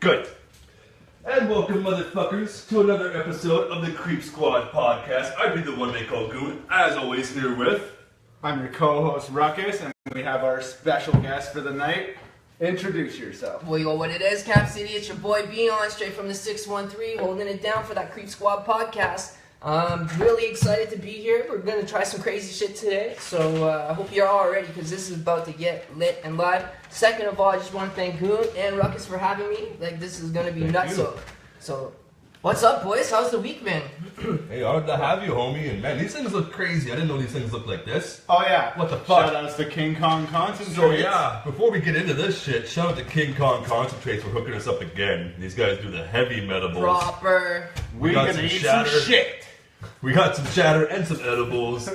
Good. And welcome, motherfuckers, to another episode of the Creep Squad podcast. I be the one they call Goon, as always here with... I'm your co-host, Ruckus, and we have our special guest for the night. Introduce yourself. Well, yo, what it is, Cap City, it's your boy Beyond, straight from the 613, holding it down for that Creep Squad podcast. I'm really excited to be here. We're going to try some crazy shit today, so I hope you're all ready, because this is about to get lit and live. Second of all, I just want to thank Goon and Ruckus for having me. Like, this is going to be nuts. So, what's up, boys? How's the week been? Hey, honored to have you, homie. And man, these things look crazy. I didn't know these things looked like this. Oh, yeah. What the fuck? Shout outs to King Kong Concentrates. So, yeah, before we get into this shit, shout out to King Kong Concentrates for hooking us up again. These guys do the heavy medibles. Proper. We got gonna some eat Shatter. some shit. We got some Shatter and some edibles.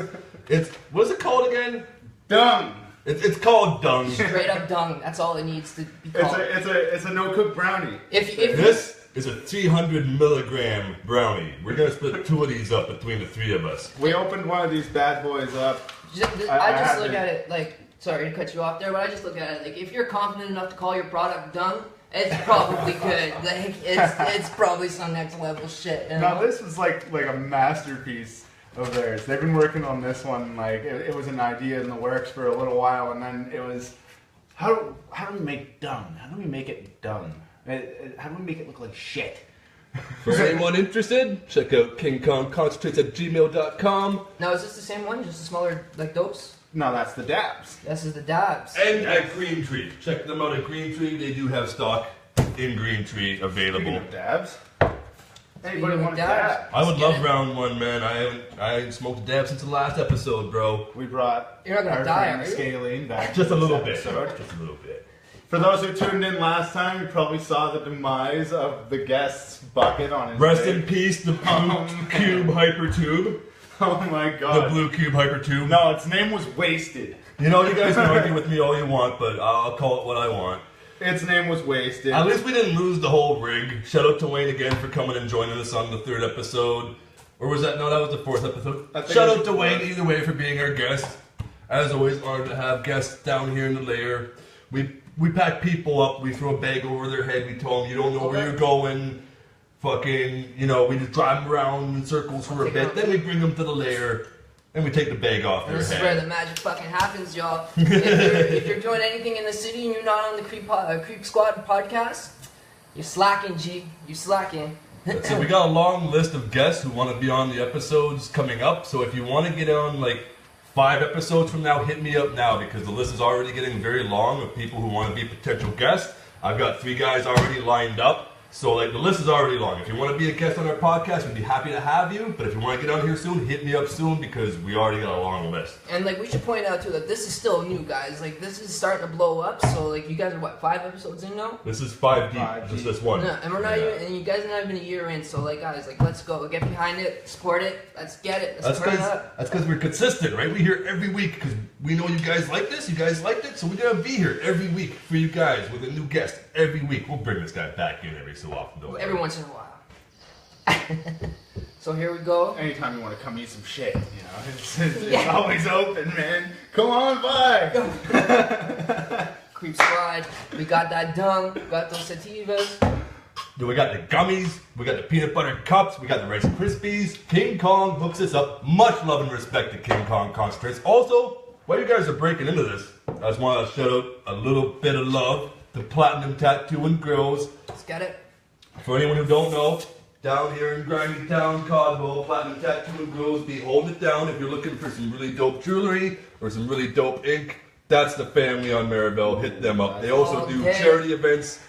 What's it called again? Dung. It's called dung. Straight up dung. That's all it needs to be called. It's a no-cook brownie. If This is a 300 milligram brownie. We're gonna split two of these up between the three of us. We opened one of these bad boys up. I just look at it like, sorry to cut you off there, but I just look at it like, if you're confident enough to call your product dung, it's probably good. Like, it's probably some next level shit. You know? Now this was like a masterpiece of theirs. They've been working on this one, like it was an idea in the works for a little while, and then it was how do we make dung? How do we make it dung? How do we make it look like shit? For anyone interested, check out kingkongconcentrates@gmail.com. Now, is this the same one? Just a smaller, like, dopes? No, that's the dabs. This is the dabs. And at Green Tree. Check them out at Green Tree. They do have stock in Green Tree available. Speaking of dabs. Anybody Speaking want of a dabs. dab? I would Let's love get it. round one, man. I ain't smoked a dab since the last episode, bro. We brought You're not gonna our die, friend are you? Scalene back. Just a to this little bit. episode. Just a little bit. For those who tuned in last time, you probably saw the demise of the guest's bucket on his Rest leg. in peace, the blue Oh, cube hypertube. Oh my The god. blue cube hypertube. No, its name was Wasted. You know, you guys can argue with me all you want, but I'll call it what I want. Its name was Wasted. At least we didn't lose the whole rig. Shout out to Wayne again for coming and joining us on the third episode. Or was that? No, that was the fourth episode. I think Shout it out was to the Wayne fourth. either way for being our guest. As always, honored to have guests down here in the lair. We pack people up. We throw a bag over their head. We tell them you don't know where you're going. Fucking, we just drive them around in circles for a bit. Then we bring them to the lair. And we take the bag off their This is head. where the magic fucking happens, y'all. If you're doing anything in the city and you're not on the Creep Squad podcast, you're slacking, G. You're slacking. So we got a long list of guests who want to be on the episodes coming up. So if you want to get on like 5 episodes from now, hit me up now because the list is already getting very long of people who want to be potential guests. I've got 3 guys already lined up. So like the list is already long. If you want to be a guest on our podcast, we'd be happy to have you. But if you want to get on here soon, hit me up soon because we already got a long list. And like, we should point out too that this is still new, guys. Like, this is starting to blow up. So like, you guys are what, 5 episodes in now? This is 5 deep. 5 Just deep. this one. No, and we're not even, and you guys are not even a year in. So like, guys, like, let's go, get behind it, support it, let's get it, let's turn it up. That's because we're consistent, right? We here every week because we know you guys like this. You guys liked it, so we're gonna be here every week for you guys with a new guest every week. We'll bring this guy back in every so often, though. Every once in a while. So here we go. Anytime you want to come eat some shit, it's Yeah. always open, man. Come on by. Creep Squad. We got that dung. We got those sativas. We got the gummies, we got the peanut butter cups, we got the Rice Krispies. King Kong hooks us up. Much love and respect to King Kong Concentrates. Also, while you guys are breaking into this, I just want to shout out a little bit of love to Platinum Tattoo and Grills. Let's get it. For anyone who don't know, down here in Grimy Town, Caldwell, Platinum Tattoo and Grills, be holding it down if you're looking for some really dope jewelry or some really dope ink. That's the family on Maribel. Hit them up. They also do Okay. charity events.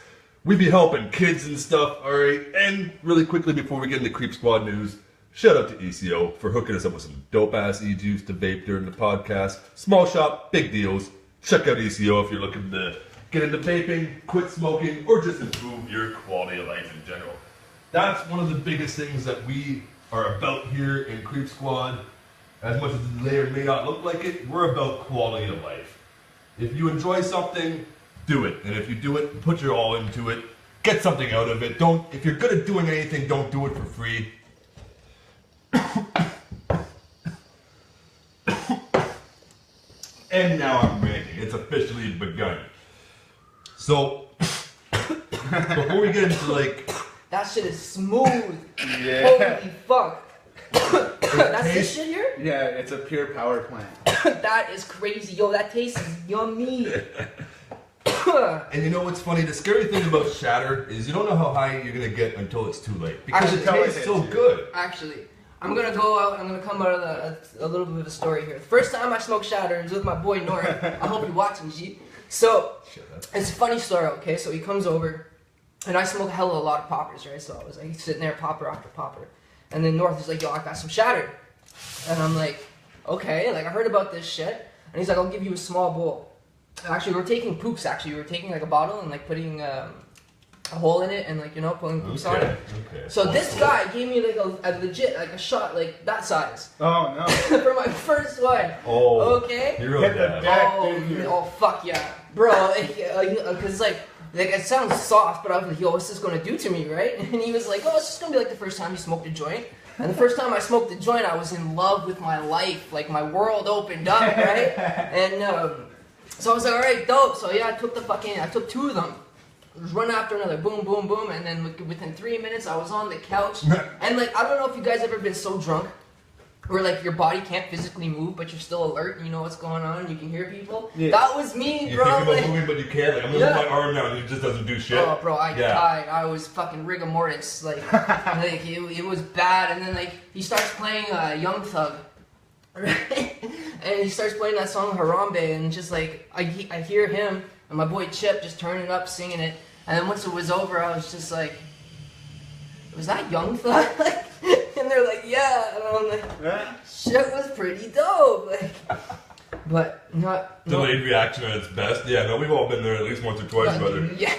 We be helping kids and stuff, alright? And really quickly before we get into Creep Squad news, shout out to ECO for hooking us up with some dope-ass e-juice to vape during the podcast. Small shop, big deals. Check out ECO if you're looking to get into vaping, quit smoking, or just improve your quality of life in general. That's one of the biggest things that we are about here in Creep Squad. As much as it may or may not look like it, we're about quality of life. If you enjoy something, do it. And if you do it, put your all into it. Get something out of it. If you're good at doing anything, don't do it for free. And now I'm ranting. It's officially begun. So, before before we get into like That shit is smooth. Yeah. Holy fuck. That's this shit here? Yeah, it's a pure power plant. That is crazy. Yo, that tastes yummy. And you know what's funny? The scary thing about Shatter is you don't know how high you're gonna get until it's too late because Actually, it tell tastes it so hits you. good. Actually, I'm gonna go out and I'm gonna come out of a little bit of a story here. First time I smoked Shatter was with my boy North. I hope you're watching, G. So, it's a funny story, okay? So he comes over, and I smoke a lot of poppers, right? So I was like sitting there, popper after popper. And then North is like, yo, I got some Shatter. And I'm like, okay, like I heard about this shit. And he's like, I'll give you a small bowl. Actually, we were taking poops, actually. We were taking like a bottle and like putting a hole in it and like, you know, pulling poops on it. Okay. So this guy gave me like a legit, like a shot like that size. Oh no. For my first one. Oh. Okay? Hero Hit the dad. deck, Oh, didn't you? oh, fuck yeah. Bro, because like it sounds soft, but I was like, yo, what's this gonna do to me, right? And he was like, oh, it's just gonna be like the first time you smoked a joint. And the first time I smoked a joint, I was in love with my life. Like, my world opened up, right? And so I was like, all right, dope. So yeah, I took 2 of them. Just run after another, boom, boom, boom. And then within 3 minutes, I was on the couch. And like, I don't know if you guys ever been so drunk where like your body can't physically move, but you're still alert and you know what's going on and you can hear people. Yeah. That was me, You're bro. thinking Like, about moving, but you can't. Like, I'm gonna move my arm now and it just doesn't do shit. oh, bro, I Yeah. died. I was fucking rigor mortis. Like, it was bad. And then, like, he starts playing Young Thug. Right? And he starts playing that song Harambe. And just, like, I hear him and my boy Chip just turning up, singing it. And then once it was over, I was just like, was that Young Thug? Like, and they're like, yeah. And I'm like, shit was pretty dope. Like, but not... Delayed reaction at its best. Yeah, no, we've all been there at least once or twice, brother. Yeah.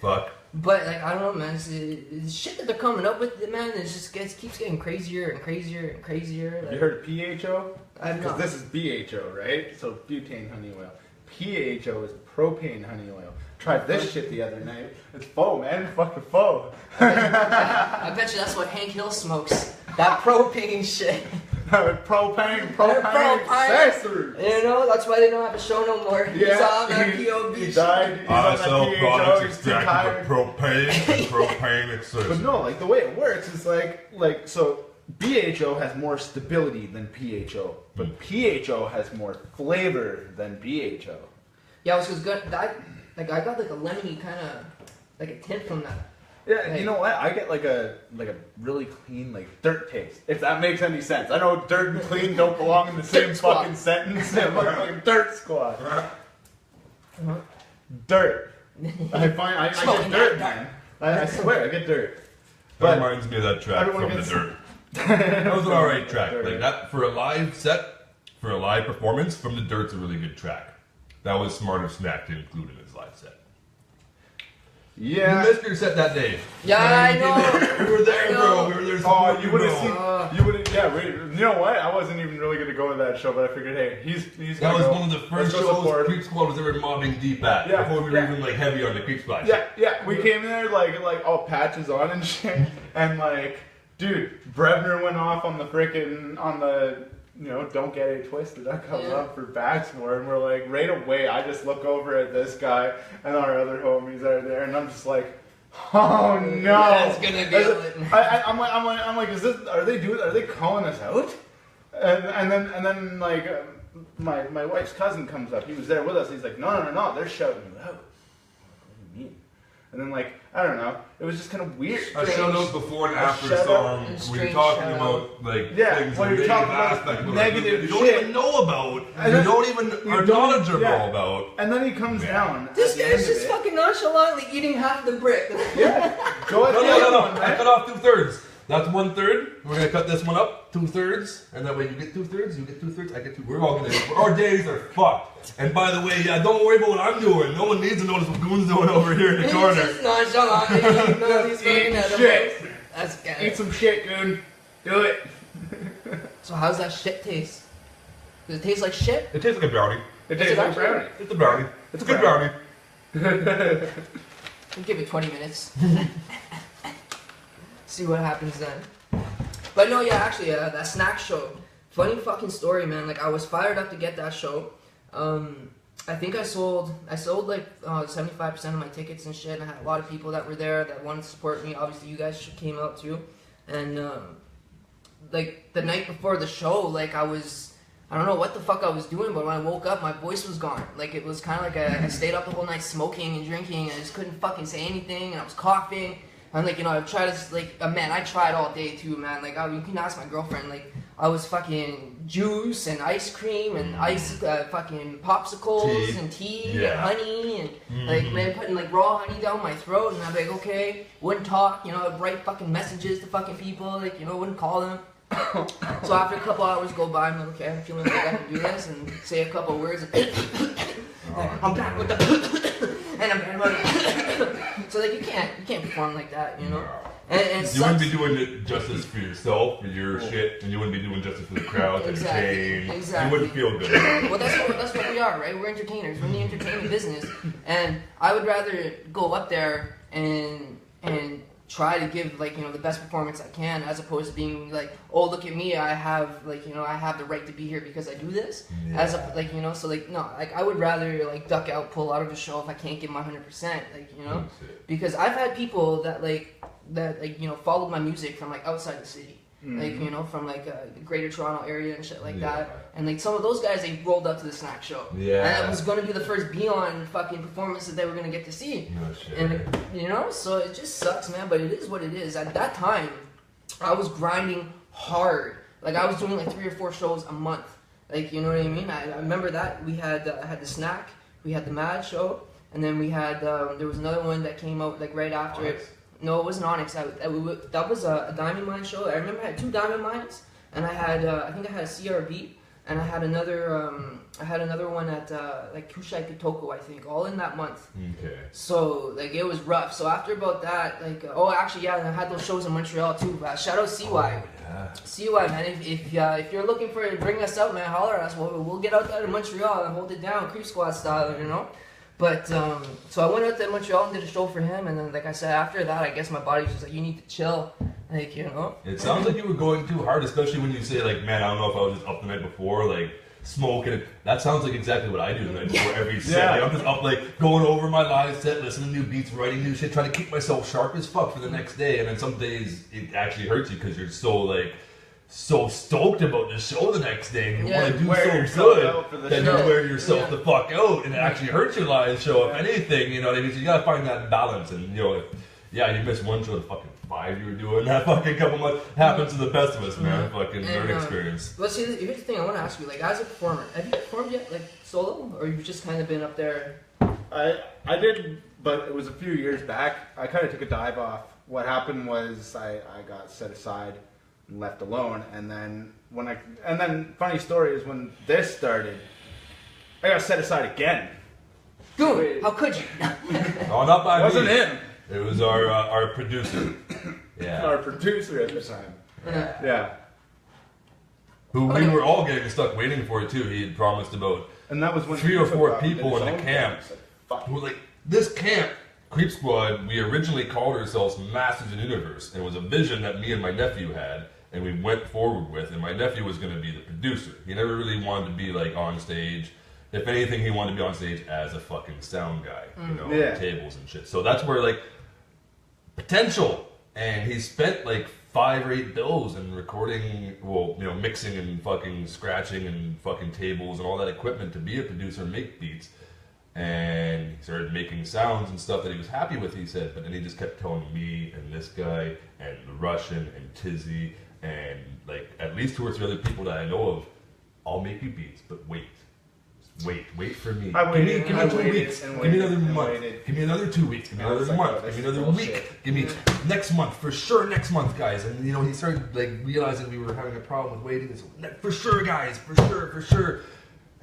Fuck. But like I don't know, man. The shit that they're coming up with, man, it just keeps getting crazier and crazier and crazier. Like, You heard of PHO? I'm Because not. this is BHO, right? So butane honey oil. PHO is propane honey oil. Tried this shit the other night. It's faux, man. Fucking faux. I bet you that's what Hank Hill smokes. That propane shit. propane Propane. accessory. You know, that's why they don't have a show no more. He's on that POB he shit. died. He's I on that sell PHO, products he's too extracted tired. from propane and propane accessories. But no, like the way it works is like so BHO has more stability than PHO, but PHO has more flavor than BHO. Yeah, it was good. I got like a lemony kind of like a tint from that. Yeah, Like- you know what? I get like a really clean like dirt taste. If that makes any sense. I know dirt and clean don't belong in the same Dirt squad. fucking sentence. But like dirt squad. Dirt. I get Smoking dirt, that man. I swear, I get dirt. That But reminds me of that track everyone from The gets- Dirt. That was an alright track. Dirt. Like that for a live set, for a live performance, From The Dirt's a really good track. That was smart of Snack to include in his live set. Yeah. You missed your set that day. Yeah, I know. We were there, I bro. know. We were there. Oh, you would have bro. seen. You would have. Yeah. You know what? I wasn't even really gonna go to that show, but I figured, hey, he's. That gonna was go. one of the Let's first go shows support him. Creep Squad was ever mobbing deep at. Yeah, Before we were yeah. even like heavy on the Creep Squad. Yeah. We came there like all patches on and shit, and like, dude, Brevner went off on the don't get it twisted. I got Yeah. love for Baxmore, and we're like, right away, I just look over at this guy and our other homies are there, and I'm just like, oh no, That's gonna be I'm like, is this? Are they calling us out? And then like my wife's cousin comes up. He was there with us. He's like, no, they're shouting you out. What do you mean? And then like, I don't know. It was just kind of weird. A show notes before and A after the shout song. out. We were Strange talking shout about like Yeah, things when and you're negative talking about aspects of negative you don't shit. even know about. And You then- don't even you are don't- knowledgeable yeah. about. And then he comes Yeah. down. This at the end guy's of just it. fucking nonchalantly eating half the brick. Yeah. Go at the No. other one, I man. cut off 2/3. That's 1/3. We're gonna cut this one up 2/3, and that way you get 2/3, you get 2/3, I get 2. We're all gonna. Our days are fucked. And by the way, yeah, don't worry about what I'm doing. No one needs to notice what Goon's doing over here in the He's corner. just nonchalantly eating all these fucking Eat edibles. shit. That's Eat good. some shit, Goon. Do it. So how's that shit taste? Does it taste like shit? It tastes like a brownie. It Is tastes it like actually? brownie. It's a brownie. It's a good brownie. brownie. We'll give it 20 minutes. See what happens then. But no, yeah, actually, that snack show. Funny fucking story, man. Like, I was fired up to get that show. I think I sold like 75% of my tickets and shit. And I had a lot of people that were there that wanted to support me. Obviously, you guys came out too. And like the night before the show, like I don't know what the fuck I was doing, but when I woke up, my voice was gone. Like it was kind of like I stayed up the whole night smoking and drinking, and I just couldn't fucking say anything, and I was coughing. And like, you know, I've tried to, like, man, I tried all day too, man. Like, you can ask my girlfriend, like, I was fucking juice and ice cream and fucking popsicles and tea and honey and, like, man, putting, like, raw honey down my throat. And I'd be like, okay, wouldn't talk, you know, I'd write fucking messages to fucking people, like, you know, wouldn't call them. So after a couple hours go by, I'm like, okay, I'm feeling like I can do this and say a couple words. And I'm back with the and I'm so like you can't perform like that, you know. And you wouldn't be doing it justice for yourself, for your shit, and you wouldn't be doing justice for the crowd, entertain. Exactly. You wouldn't feel good. Well, that's what we are, right? We're entertainers. We're in the entertainment business, and I would rather go up there and try to give, like, you know, the best performance I can, as opposed to being like, oh, look at me, I have, like, you know, I have the right to be here because I do this. As a, like, you know, so like, no, like I would rather like duck out, pull out of the show if I can't give my 100%, like, you know, because I've had people that you know, followed my music from like outside the city. Like, you know, from like the greater Toronto area and shit like that. And like some of those guys, they rolled up to the snack show. Yeah. And it was going to be the first Beyond fucking performance that they were going to get to see. No shit. And, you know, so it just sucks, man. But it is what it is. At that time, I was grinding hard. Like, I was doing like 3 or 4 shows a month. Like, you know what I mean? I remember that. We had the snack. We had the Mad show. And then we had, there was another one that came out like right after it. No, it wasn't Onyx. That was a Diamond Mine show. I remember I had 2 Diamond Mines, and I had I think I had a CRB, and I had another one at like Kushai Kitoko, I think, all in that month. Okay. So like it was rough. So after about that, like and I had those shows in Montreal too. Shout out CY. CY, man. If you're looking for bring us out, man, holler at us. We'll get out there to Montreal and hold it down, Creep Squad style, you know. But, so I went out to Montreal and did a show for him, and then, like I said, after that, I guess my body was just like, you need to chill, like, you know? It sounds like you were going too hard, especially when you say, like, man, I don't know if I was just up the night before, like, smoking. That sounds like exactly what I do the night before every set. Like, I'm just up, like, going over my live set, listening to new beats, writing new shit, trying to keep myself sharp as fuck for the next day, and then some days it actually hurts you because you're so stoked about the show the next day, and you want to do so good that you wear yourself the fuck out, and it actually hurts your live show, if anything, you know what I mean? So you gotta find that balance, and, you know, if you miss one show, the fucking 5 you were doing, that fucking couple months happens to the best of us, man. Fucking learning experience. Let's see, here's the thing I want to ask you, like, as a performer, have you performed yet, like, solo, or you've just kind of been up there? I did, but it was a few years back. I kind of took a dive off. What happened was I got set aside, left alone, and then funny story is when this started, I got set aside again. Goon, how could you? Oh, not by me. It wasn't him. It was our producer. Yeah. Our producer at the time. Yeah. Who we were all getting stuck waiting for it too. He had promised about and that was when 3 or 4 people in the camp who were like, this camp, Creep Squad, we originally called ourselves Masters of the Universe. And it was a vision that me and my nephew had, and we went forward with, and my nephew was going to be the producer. He never really wanted to be like on stage. If anything, he wanted to be on stage as a fucking sound guy, you know, on tables and shit. So that's where, like, potential. And he spent like 5 or 8 bills in recording, well, you know, mixing and fucking scratching and fucking tables and all that equipment to be a producer and make beats. And he started making sounds and stuff that he was happy with, he said, but then he just kept telling me and this guy and the Russian and Tizzy and like at least 2 or 3 other people that I know of, I'll make you beats, but wait for me. Give me 2 weeks. Give me another month. Give me another 2 weeks. Give me another month. Give me another week. Give me next month, for sure next month, guys. And you know, he started like realizing we were having a problem with waiting. So, for sure, guys, for sure.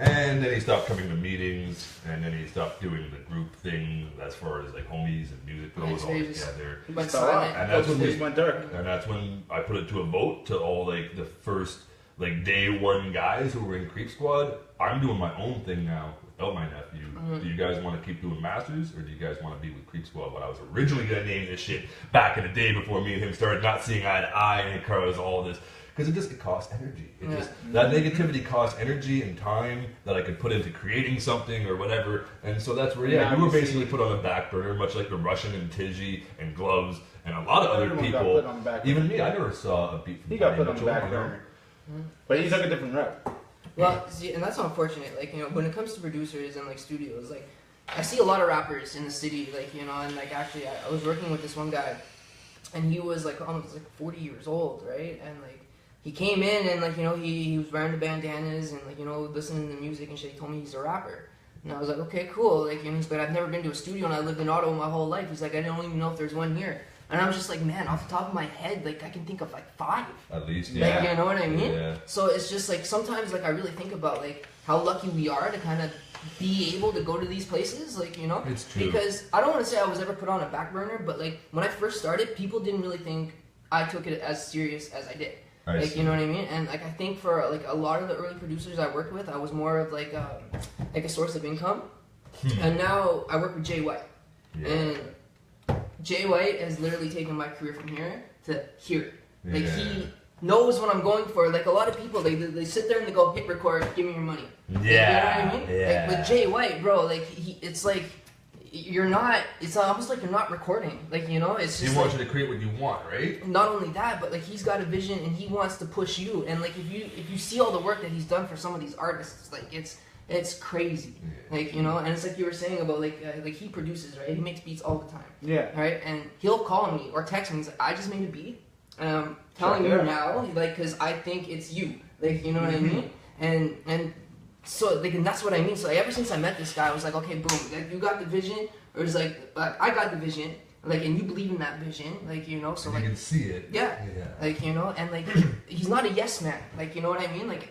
And then he stopped coming to meetings, and then he stopped doing the group thing as far as like homies and music goes all together. And that's when we went dark. And that's when I put it to a vote to all like the first like day 1 guys who were in Creep Squad. I'm doing my own thing now without my nephew. Do you guys want to keep doing Masters, or do you guys want to be with Creep Squad? What I was originally gonna name this shit back in the day before me and him started not seeing eye to eye, and it caused all this because it costs energy. That negativity costs energy and time that I could put into creating something or whatever. And so that's where you were basically put on a back burner, much like the Russian and Tijy and Gloves and a lot of other people. Even me, I never saw a beat from He got put on the back burner, but he took a different route. Well, see, and that's unfortunate. Like, you know, when it comes to producers and like studios, like I see a lot of rappers in the city, like, you know, and like actually I was working with this one guy, and he was like almost like 40 years old, right? And like he came in and like, you know, he was wearing the bandanas and like, you know, listening to music and shit. He told me he's a rapper. And I was like, okay, cool. Like, you know, he's like, I've never been to a studio and I lived in Ottawa my whole life. He's like, I don't even know if there's one here. And I was just like, man, off the top of my head, like I can think of like 5. At least, Like, you know what I mean? Yeah. So it's just like sometimes like I really think about like how lucky we are to kind of be able to go to these places, like, you know? It's true. Because I don't want to say I was ever put on a back burner, but like when I first started, people didn't really think I took it as serious as I did. Like, you know what I mean? And like I think for like a lot of the early producers I worked with, I was more of like a source of income. And now I work with Jay Yjy. Yeah. And Jay Yjy has literally taken my career from here to here. Like he knows what I'm going for. Like a lot of people, they sit there and they go, hit record, give me your money. Yeah. Like, you know what I mean? Yeah. Like with Jay Yjy, bro, like it's like you're not. It's almost like you're not recording. Like, you know, it's just. He wants you to create what you want, right? Not only that, but like he's got a vision and he wants to push you. And like if you see all the work that he's done for some of these artists, like it's crazy. Like, you know, and it's like you were saying about like he produces, right? He makes beats all the time. Yeah. Right? And he'll call me or text me. He's like, I just made a beat. And I'm telling you now, like, because I think it's you. Like, you know what I mean? And so, like, and that's what I mean. So, like, ever since I met this guy, I was like, okay, boom. Like, you got the vision. Or it's like I got the vision. Like, and you believe in that vision. Like, you know, so, like. You can see it. Yeah. Like, you know, and, like, he's not a yes man. Like, you know what I mean? Like,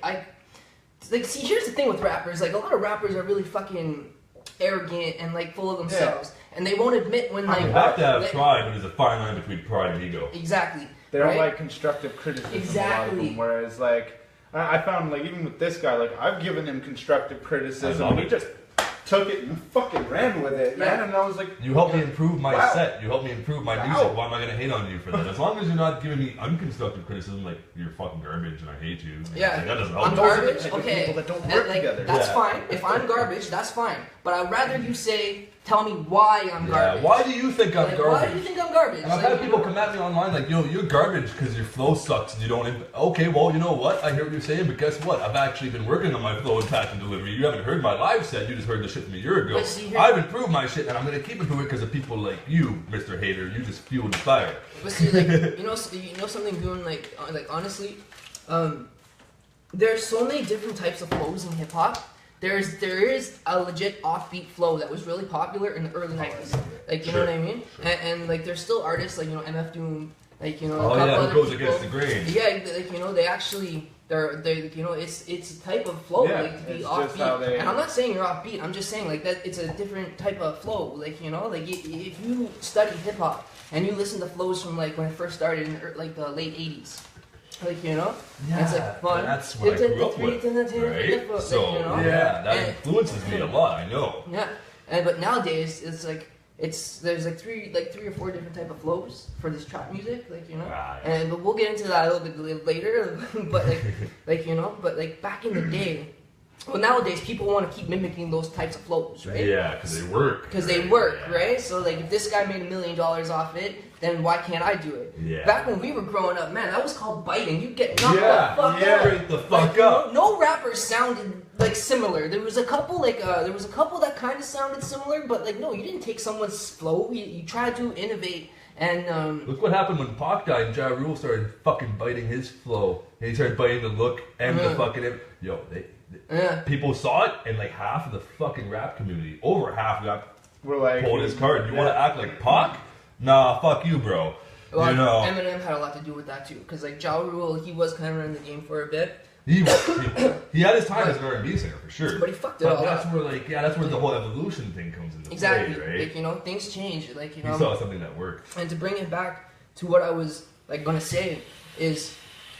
see, here's the thing with rappers. Like, a lot of rappers are really fucking arrogant and, like, full of themselves. And they won't admit when, like. You have to have pride, but there's a fine line between pride and ego. Exactly. They don't like constructive criticism. Exactly. A lot of them, whereas, like, I found, like, even with this guy, like, I've given him constructive criticism, and he just took it and fucking ran with it, man. And I was like, you helped me improve my set. You helped me improve my music. Why am I gonna hate on you for that? As long as you're not giving me unconstructive criticism, like you're fucking garbage and I hate you. Yeah, like, that doesn't help. I'm garbage. Like Okay, people that don't work together. That's fine. If I'm garbage, that's fine. But I'd rather you tell me why I'm garbage. Why do you think I'm like, garbage? Why do you think I'm garbage? And I've had people come at me online like, yo, you're garbage because your flow sucks and you don't. Okay, well, you know what? I hear what you're saying, but guess what? I've actually been working on my flow and pattern and delivery. You haven't heard my live set. You just heard the shit from a year ago. I've improved my shit, and I'm gonna keep improving it because of people like you, Mr. Hater. You just fueled the fire. But see, like, you know something, Goon, like honestly, there's so many different types of flows in hip hop. There is a legit offbeat flow that was really popular in the early 90s. Like, you know what I mean? And like, there's still artists like, you know, MF Doom, like, you know, a couple other goes against the grain. Yeah, like, you know, they actually, they're you know, it's a type of flow, like, to be offbeat. And I'm not saying you're offbeat, I'm just saying, like, that it's a different type of flow. Like, you know, like, if you study hip hop and you listen to flows from, like, when it first started in, like, the late 80s. Like, you know? Yeah, it's like fun. That's what I grew up with, right? So, you know? yeah, that influences me a lot, I know. Yeah, but nowadays, it's like, there's like three or four different type of flows for this trap music, like, you know? But we'll get into that a little bit later, but like, you know, but like back in the day, well, nowadays people want to keep mimicking those types of flows, right? Yeah, because they work. Because they work, right? So like, if this guy made $1 million off it, then why can't I do it? Yeah. Back when we were growing up, man, that was called biting. You get knocked the fuck out. Straight the fuck up. No rappers sounded like similar. There was a couple that kind of sounded similar, but like no, you didn't take someone's flow. You tried to innovate. And look what happened when Pac died and Ja Rule started fucking biting his flow. And he started biting the look and the fucking people saw it, and like half of the fucking rap community, over half got pulled his card. You want to act like Pac? Nah, fuck you, bro. Well, you know, Eminem had a lot to do with that too, because like Ja Rule, he was kind of in the game for a bit. He had his time as an R&B singer for sure, but he fucked it all that's up. where that's where the whole evolution thing comes into play, right? Like, you know, things change. Like, you know, he saw something that worked. And to bring it back to what I was like gonna say is,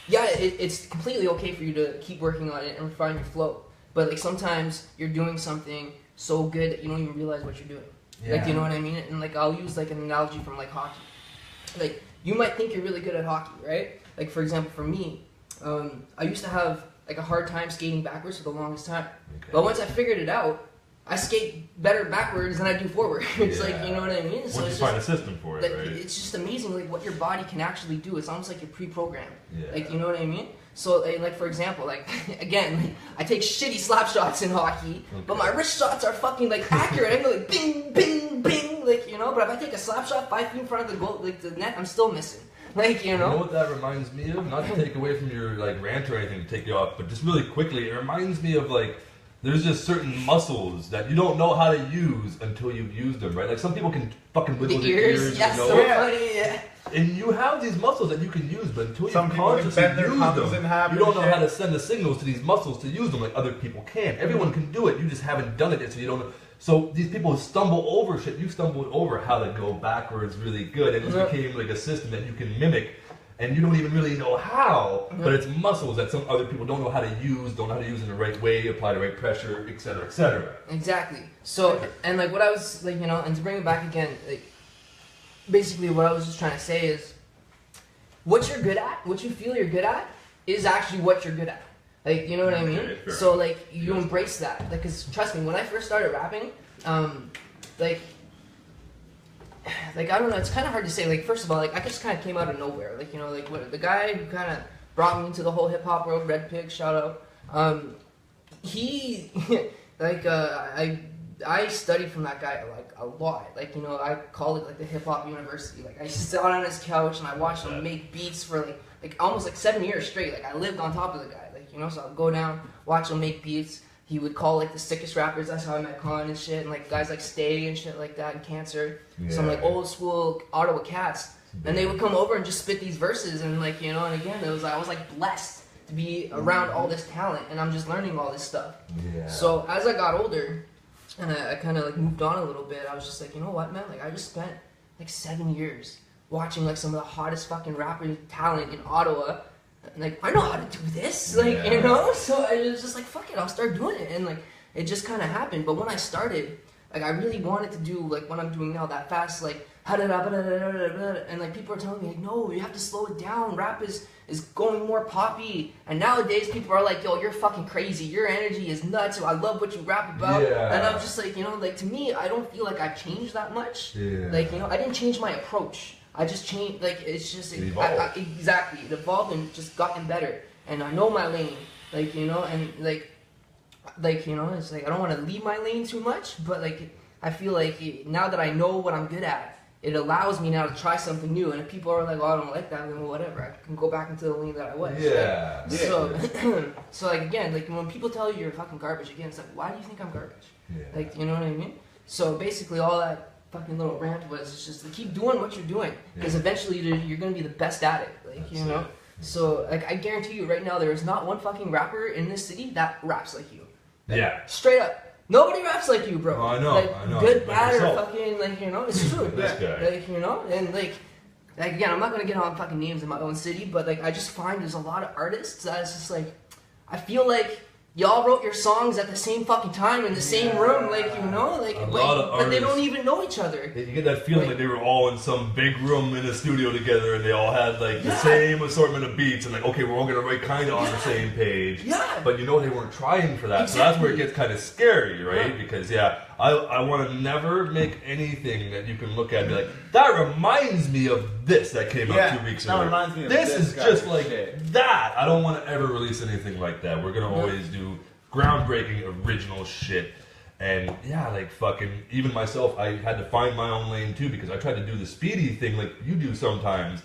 yeah, it's completely okay for you to keep working on it and refine your flow, but like sometimes you're doing something so good that you don't even realize what you're doing. Like, you know what I mean? And like, I'll use like an analogy from like hockey. Like, you might think you're really good at hockey, right? Like, for example, for me, I used to have like a hard time skating backwards for the longest time. Okay. But once I figured it out, I skate better backwards than I do forwards. It's like, you know what I mean? Once So you it's find a just, system for it, like, right? it's just amazing like what your body can actually do. It's almost like you're pre-programmed. Yeah. Like, you know what I mean? So, like for example, like again, I take shitty slap shots in hockey, but my wrist shots are fucking like accurate. I go like bing, bing, bing, like, you know. But if I take a slap shot 5 feet in front of the goal, like the net, I'm still missing. Like, you know. You know what that reminds me of? Not to take away from your like rant or anything to take you off, but just really quickly, it reminds me of like there's just certain muscles that you don't know how to use until you've used them, right? Like some people can fucking wiggle The their ears, yes, you know? so funny, yeah. And you have these muscles that you can use, but until Some you people can consciously bend their use thumbs them, in half you and don't know shit. how to send the signals to these muscles to use them like other people can. Everyone can do it, you just haven't done it yet, so you don't know. So these people stumble over shit. You stumbled over how to go backwards really good, and it became like a system that you can mimic. And you don't even really know how, but it's muscles that some other people don't know how to use, don't know how to use in the right way, apply the right pressure, etc., etc. Exactly. So, and like what I was like, you know, and to bring it back again, like basically what I was just trying to say is, what you're good at, what you feel you're good at, is actually what you're good at. Like, you know what I mean? Okay, fair. So like you embrace that. Like, cause trust me, when I first started rapping, like I don't know, it's kind of hard to say. Like, first of all, like I just kind of came out of nowhere. Like, you know, like what, the guy who kind of brought me into the whole hip hop world, Red Pig, shout out. He, like, I studied from that guy like a lot. Like, you know, I call it like the hip hop university. Like, I used to sit on his couch and I watched him make beats for like almost like 7 years straight. Like, I lived on top of the guy. Like, you know, so I'd go down, watch him make beats. He would call like the sickest rappers. That's how I met Con and shit, and like guys like Stay and shit like that, and Cancer. Some like old school Ottawa cats, and they would come over and just spit these verses, and like, you know, and again, it was I was like blessed to be around all this talent, and I'm just learning all this stuff. Yeah. So as I got older, and I kind of like moved on a little bit, I was just like, you know what, man? Like I just spent like 7 years watching like some of the hottest fucking rapper talent in Ottawa. Like, I know how to do this, like, you know? So I was just like, fuck it, I'll start doing it. And, like, it just kind of happened. But when I started, like, I really wanted to do, like, what I'm doing now, that fast, like, and, like, people are telling me, like, no, you have to slow it down. Rap is going more poppy. And nowadays, people are like, yo, you're fucking crazy. Your energy is nuts. I love what you rap about. Yeah. And I'm just like, you know, like, to me, I don't feel like I've changed that much. Yeah. Like, you know, I didn't change my approach. I just changed, like, it's just, evolved. exactly, it evolved and just gotten better. And I know my lane, like, you know, and, like, you know, it's like, I don't want to leave my lane too much, but, like, I feel like now that I know what I'm good at, it allows me now to try something new. And if people are like, oh, I don't like that, then whatever, I can go back into the lane that I was. Yeah. Right? So, so, like, again, like, when people tell you you're fucking garbage, again, it's like, why do you think I'm garbage? Yeah. Like, you know what I mean? So, basically, all that fucking little rant was just to keep doing what you're doing, because eventually you're gonna be the best at it, like, you know. So like I guarantee you right now there is not one fucking rapper in this city that raps like you. Yeah. Straight up, nobody raps like you, bro. Oh, I know, like, I know. Good, Like bad, or yourself. fucking, like, you know, it's true. This guy. Like, you know, and like again, I'm not gonna get on fucking names in my own city, but like I just find there's a lot of artists that it's just like, I feel like y'all wrote your songs at the same fucking time in the same room, like, you know, like, but they don't even know each other. You get that feeling like they were all in some big room in a studio together, and they all had like the same assortment of beats, and like, okay, we're all gonna write kind of on the same page. Yeah. But you know they weren't trying for that, so that's where it gets kind of scary, right? Because I want to never make anything that you can look at and be like, that reminds me of this that came out 2 weeks ago. That reminds me of this is guy just like shit. that. I don't want to ever release anything like that. We're gonna always do groundbreaking, original shit. And yeah, like fucking, even myself, I had to find my own lane too, because I tried to do the speedy thing like you do sometimes,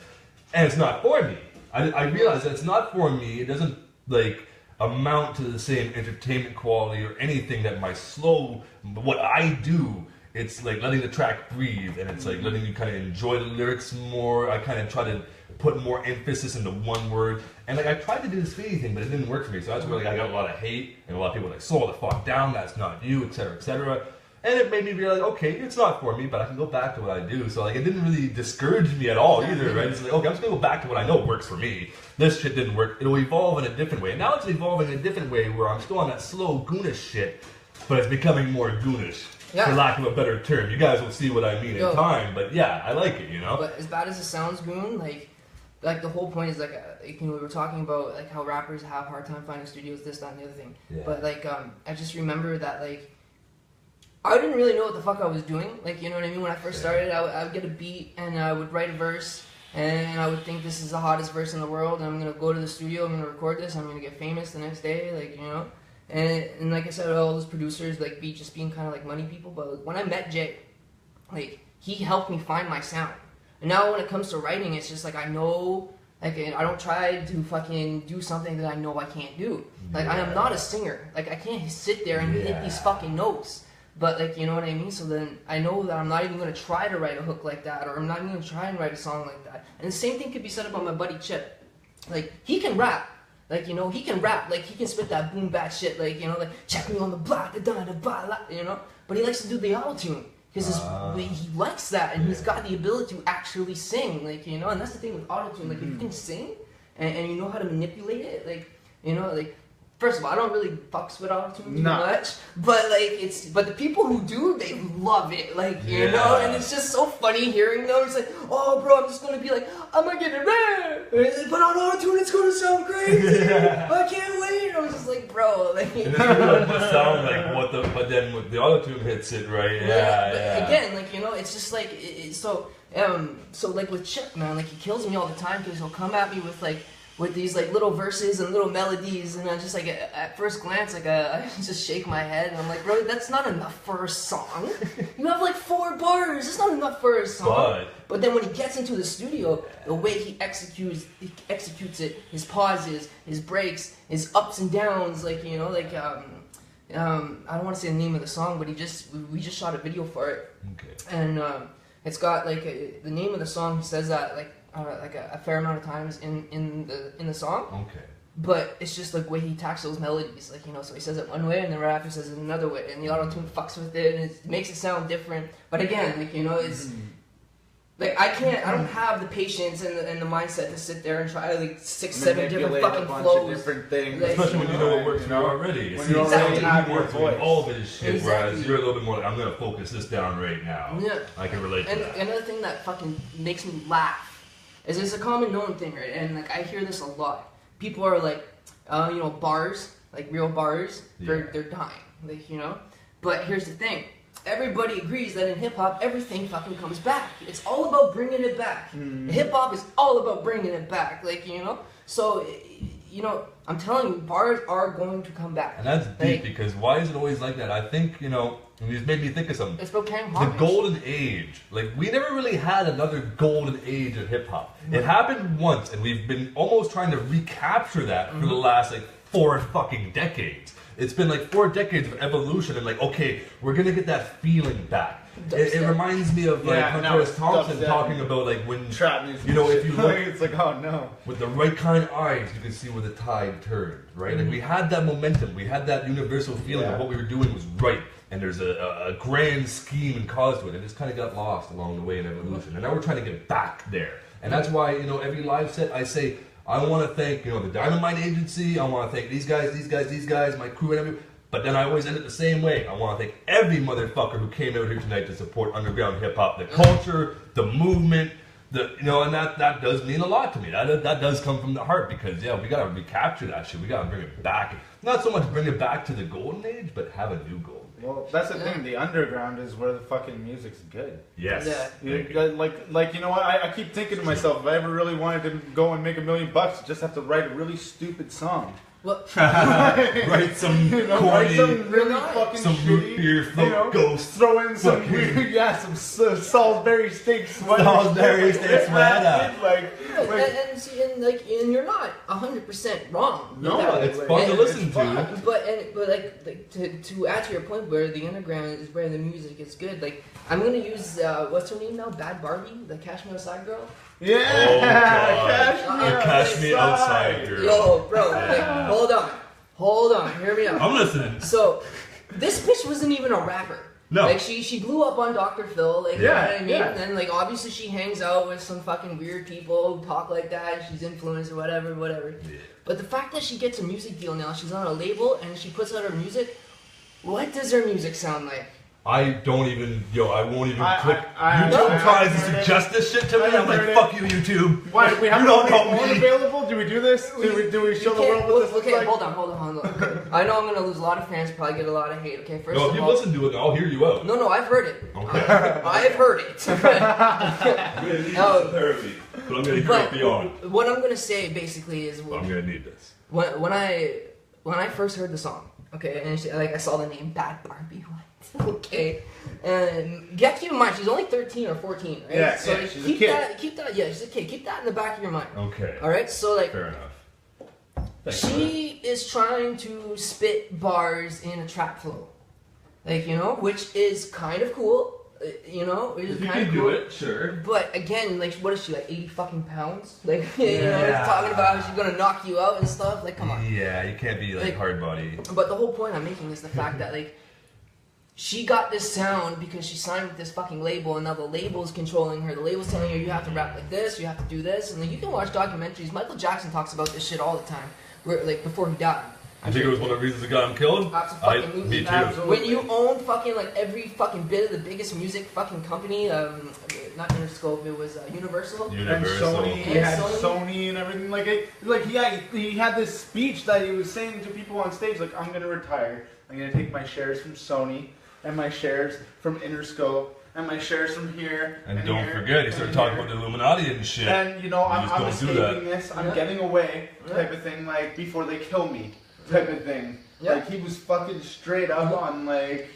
and it's not for me. I realize that it's not for me. It doesn't like amount to the same entertainment quality or anything that my slow, what I do. It's like letting the track breathe, and it's like letting you kind of enjoy the lyrics more. I kind of try to put more emphasis into one word, and like I tried to do the speedy thing, but it didn't work for me. So that's where like I got a lot of hate, and a lot of people were like, slow the fuck down, that's not you, etc., etc. And it made me realize, okay, it's not for me, but I can go back to what I do. So like it didn't really discourage me at all either, right? It's like, okay, I'm just gonna go back to what I know works for me. This shit didn't work. It'll evolve in a different way. And now it's evolving in a different way where I'm still on that slow goonish shit, but it's becoming more goonish. Yeah. For lack of a better term. You guys will see what I mean in time, but yeah, I like it, you know? But as bad as it sounds, Goon, like, like the whole point is like we were talking about like how rappers have a hard time finding studios, this, that, and the other thing. Yeah. But like I just remember that like I didn't really know what the fuck I was doing. Like, you know what I mean? When I first started, I would get a beat and I would write a verse and I would think this is the hottest verse in the world and I'm gonna go to the studio, I'm gonna record this, I'm gonna get famous the next day, like, you know. And like I said, all those producers like just being kind of like money people. But when I met Jay, like he helped me find my sound. And now when it comes to writing, it's just like I know. Like, I don't try to fucking do something that I know I can't do. Like, I am not a singer. Like, I can't sit there and hit these fucking notes. But, like, you know what I mean? So then I know that I'm not even going to try to write a hook like that, or I'm not even going to try and write a song like that. And the same thing could be said about my buddy Chip. Like, he can rap. Like, you know, he can rap. Like, he can spit that boom bat shit. Like, you know, like, check me on the block, you know? But he likes to do the auto-tune. Because he likes that, and he's got the ability to actually sing, like, you know, and that's the thing with autotune, like, if you can sing, and you know how to manipulate it, like, you know, like, first of all, I don't really fucks with autotune too much, but, like, but the people who do, they love it, like, you know, and it's just so funny hearing them, it's like, oh, bro, I'm just gonna be like, I'm gonna get it right, but on autotune, it's gonna sound crazy, I can't wait, I was just like, bro, like, and it's gonna sound like what but then with the autotune hits it, right, but again, like, you know, it's just like, so like with Chip, man, like, he kills me all the time, because he'll come at me with these like little verses and little melodies, and I just like at first glance, like I just shake my head and I'm like, bro, that's not enough for a song. You have like 4 bars. It's not enough for a song. But then when he gets into the studio, the way he executes it, his pauses, his breaks, his ups and downs, like, you know, like I don't want to say the name of the song, but we just shot a video for it, and it's got like the name of the song. He says that like a fair amount of times in the song. But it's just like the way he attacks those melodies, like, you know, so he says it one way and then right after says it another way, and the auto-tune fucks with it and it makes it sound different. But again, like, you know, it's like I don't have the patience and the mindset to sit there and try like 6-7 different fucking flows, different things, like, especially when you know what works for you already. When you already have your works voice. all of his shit, whereas you're a little bit more like, I'm gonna focus this down right now. Yeah, I can relate to that. And another thing that fucking makes me laugh is it's a common known thing, right? And like I hear this a lot. People are like, you know, bars, like real bars, they're dying, like, you know. But here's the thing: everybody agrees that in hip hop, everything fucking comes back. It's all about bringing it back. Hip hop is all about bringing it back, like, you know. So, you know, I'm telling you, bars are going to come back. And that's deep, because why is it always like that? I think, you know, you just made me think of something. It's about paying the homage. golden age. Like, we never really had another golden age of hip hop. It happened once, and we've been almost trying to recapture that for the last like 4 fucking decades. It's been like 4 decades of evolution, and like, okay, we're gonna get that feeling back. It reminds me of like Hunter Thompson talking about like when trap music, you know, if you look, it's like, oh no, with the right kind of eyes, you can see where the tide turned, right? Like we had that momentum, we had that universal feeling of what we were doing was right, and there's a grand scheme and cause to it, and it's kind of got lost along the way in evolution, and now we're trying to get back there, and that's why, you know, every live set I say, I want to thank, you know, the Diamond Mine Agency, I want to thank these guys, my crew and everything. But then I always end it the same way. I want to thank every motherfucker who came out here tonight to support underground hip hop, the culture, the movement, you know, and that does mean a lot to me. That does come from the heart, because we gotta recapture that shit. We gotta bring it back. Not so much bring it back to the golden age, but have a new golden age. Well, that's the thing. The underground is where the fucking music's good. Yes. Like, you know what? I keep thinking to myself, if I ever really wanted to go and make $1 million, I just have to write a really stupid song. Well, write some corny, write some really fucking some shitty, root beer float ghost. Throw in some weird, some Salisbury steak sweater. Salisbury steak sweater. And you're not 100% wrong. No, it's fun to listen to. But to add to your point, where the underground is where the music is good. Like, I'm gonna use what's her name now? Bad Barbie, the Cash Me Outside girl. Yeah, Cash Me Outside girl. Yo, bro, like, hold on, hear me out. I'm listening. So, this bitch wasn't even a rapper. No. Like, she blew up on Dr. Phil, like, you know what I mean? Yeah. And then, like, obviously she hangs out with some fucking weird people who talk like that, she's influenced or whatever. Yeah. But the fact that she gets a music deal now, she's on a label, and she puts out her music, what does her music sound like? I don't even, I won't even click. I YouTube tries to heard it. suggest this shit to me. I I'm like, heard it. fuck you, YouTube. What? We have You don't a know phone me. available? Do we do this? Do we show the world what this looks Okay, like? hold on. Okay. I know I'm gonna lose a lot of fans, probably get a lot of hate. Okay, first No, of if you all, listen to it, I'll hear you out. no, I've heard it. Okay. I've heard it. I'm gonna need No. this therapy, but I'm gonna hear But it beyond. what I'm gonna say basically is I'm gonna need this. when I first heard the song, okay, and I saw the name Bad Barbie. Okay, and keep in mind she's only 13 or 14, right? Yeah, so yeah, she's a kid. Keep that. Yeah, she's a kid. Keep that in the back of your mind. Okay. All right. So like, Fair enough. Thanks, she is trying to spit bars in a trap flow, which is kind of cool. It is If you kind can of do cool. it, sure. But again, like, what is she, like 80 fucking pounds? Like, Yeah. talking about how she's gonna knock you out and stuff. Like, come on. Yeah, you can't be like hard body. But the whole point I'm making is the fact that like she got this sound because she signed with this fucking label, and now the label's controlling her. The label's telling her you have to rap like this, you have to do this, and like you can watch documentaries. Michael Jackson talks about this shit all the time, where like before he died. I think it was one of the reasons that got him killed. Absolutely. Me too. Absolutely. When you own fucking like every fucking bit of the biggest music fucking company, not Interscope, it was Universal. And Universal. Sony, he And had Sony. Sony and everything. He had this speech that he was saying to people on stage, like, I'm gonna retire. I'm gonna take my shares from Sony and my shares from Interscope and my shares from here. And don't here, forget, he and started here. talking about the Illuminati and shit. And just I'm don't do escaping that. this. I'm Yeah. getting away, type Yeah. of thing. Like before they kill me, type of thing. Yeah. Like he was fucking straight up on like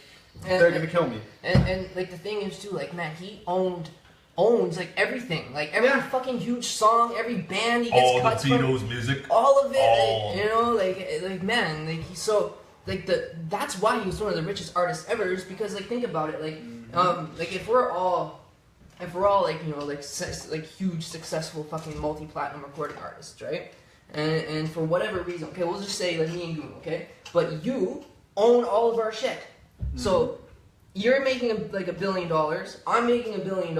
And- they're gonna kill me. And like the thing is too, like man, he owns like everything, like every Yeah. fucking huge song, every band he gets All the cuts from, Beatles music. all of it, all. like man, like he's so like that's why he was one of the richest artists ever, is because like think about it, like like if we're all like like huge successful fucking multi-platinum recording artists, right? And for whatever reason, okay, we'll just say like me and Goon, okay, but you own all of our shit, so. You're making like $1 billion. I'm making $1 billion.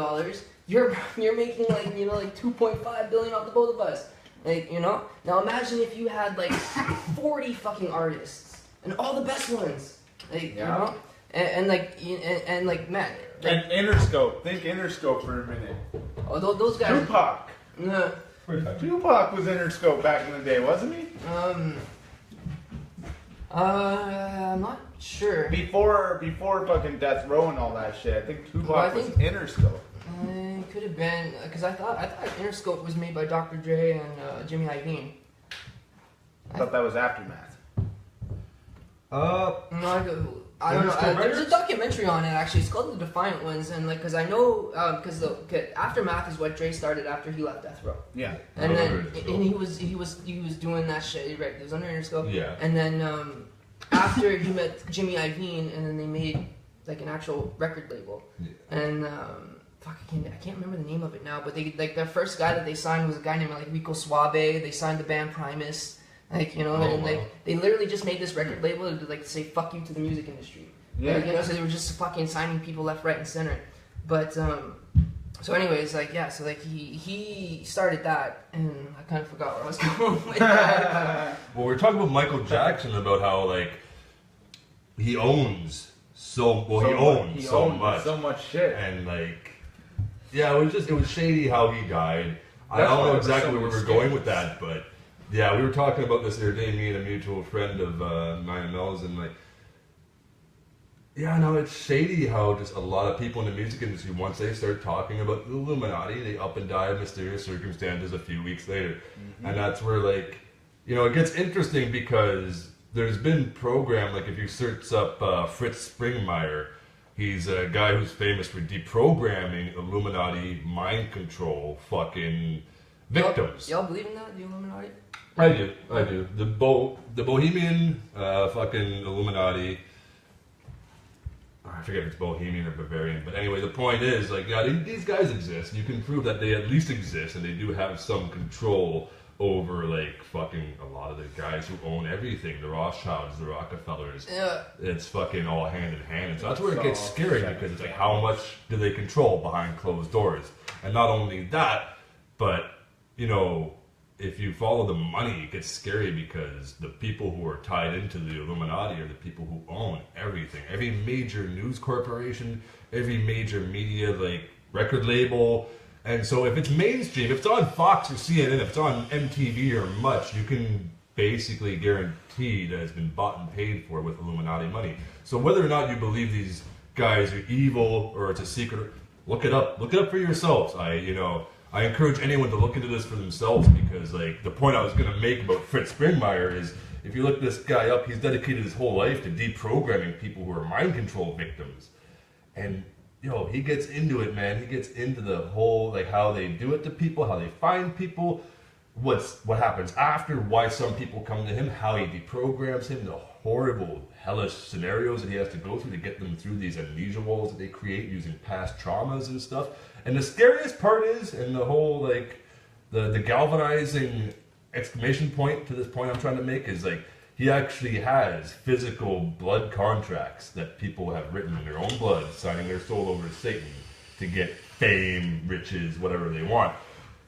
You're making like like 2.5 billion off the both of us. Like Now imagine if you had like 40 fucking artists and all the best ones. Like Yeah. and like man. Like, And Interscope. Think Interscope for a minute. those guys. Tupac. Tupac was Interscope back in the day, wasn't he? I'm not sure. Before fucking Death Row and all that shit. I think Tupac Well, I was think- Interscope. Could have been because I thought Interscope was made by Dr. Dre and Jimmy Iovine. I thought that was Aftermath. No, I don't know. Interscope There's a Records? documentary on it actually. It's called The Defiant Ones, and like, cause I know, cause Aftermath is what Dre started after he left Death Row, Yeah. and I then remember Interscope. and he was doing that shit. Right, it was under Interscope. Yeah. And then after he met Jimmy Iovine, and then they made like an actual record label, Yeah. and fuck, I can't remember the name of it now, but they like their first guy that they signed was a guy named like Rico Suave. They signed the band Primus. Like, and wow. like they literally just made this record label to like say fuck you to the music industry. Yeah. Like, so they were just fucking signing people left, right, and center. But so anyways, like yeah, so like he started that, and I kind of forgot where I was going with that. Well, we're talking about Michael Jackson, about how like he owns so much, So much shit. and like yeah, it was shady how he died. I That's don't why know it was exactly so where we were scary. going with that, but yeah, we were talking about this the other day, me and a mutual friend of 9MLs, and like yeah, no, it's shady how just a lot of people in the music industry, once they start talking about the Illuminati, they up and die of mysterious circumstances a few weeks later. Mm-hmm. And that's where, like, it gets interesting because there's been program, like if you search up Fritz Springmeier, he's a guy who's famous for deprogramming Illuminati mind control fucking victims. Y'all believe in that, the Illuminati? I do. The Bohemian fucking Illuminati. I forget if it's Bohemian or Bavarian, but anyway, the point is, like, yeah, these guys exist. You can prove that they at least exist, and they do have some control over, like, fucking a lot of the guys who own everything. The Rothschilds, the Rockefellers. Yeah. It's fucking all hand in hand. And so that's where it It's gets all scary, second because it's like, how much do they control behind closed doors? And not only that, but, if you follow the money, it gets scary because the people who are tied into the Illuminati are the people who own everything. Every major news corporation, every major media, like record label. And so if it's mainstream, if it's on Fox or CNN, if it's on MTV or much, you can basically guarantee that it's been bought and paid for with Illuminati money. So whether or not you believe these guys are evil or it's a secret, look it up. Look it up for yourselves. I encourage anyone to look into this for themselves because, like, the point I was going to make about Fritz Springmeier is if you look this guy up, he's dedicated his whole life to deprogramming people who are mind control victims. And, he gets into it, man. He gets into the whole, like, how they do it to people, how they find people, what happens after, why some people come to him, how he deprograms him, the horrible, hellish scenarios that he has to go through to get them through these amnesia walls that they create using past traumas and stuff. And the scariest part is, and the whole, like, the galvanizing exclamation point to this point I'm trying to make is, like, he actually has physical blood contracts that people have written in their own blood, signing their soul over to Satan to get fame, riches, whatever they want.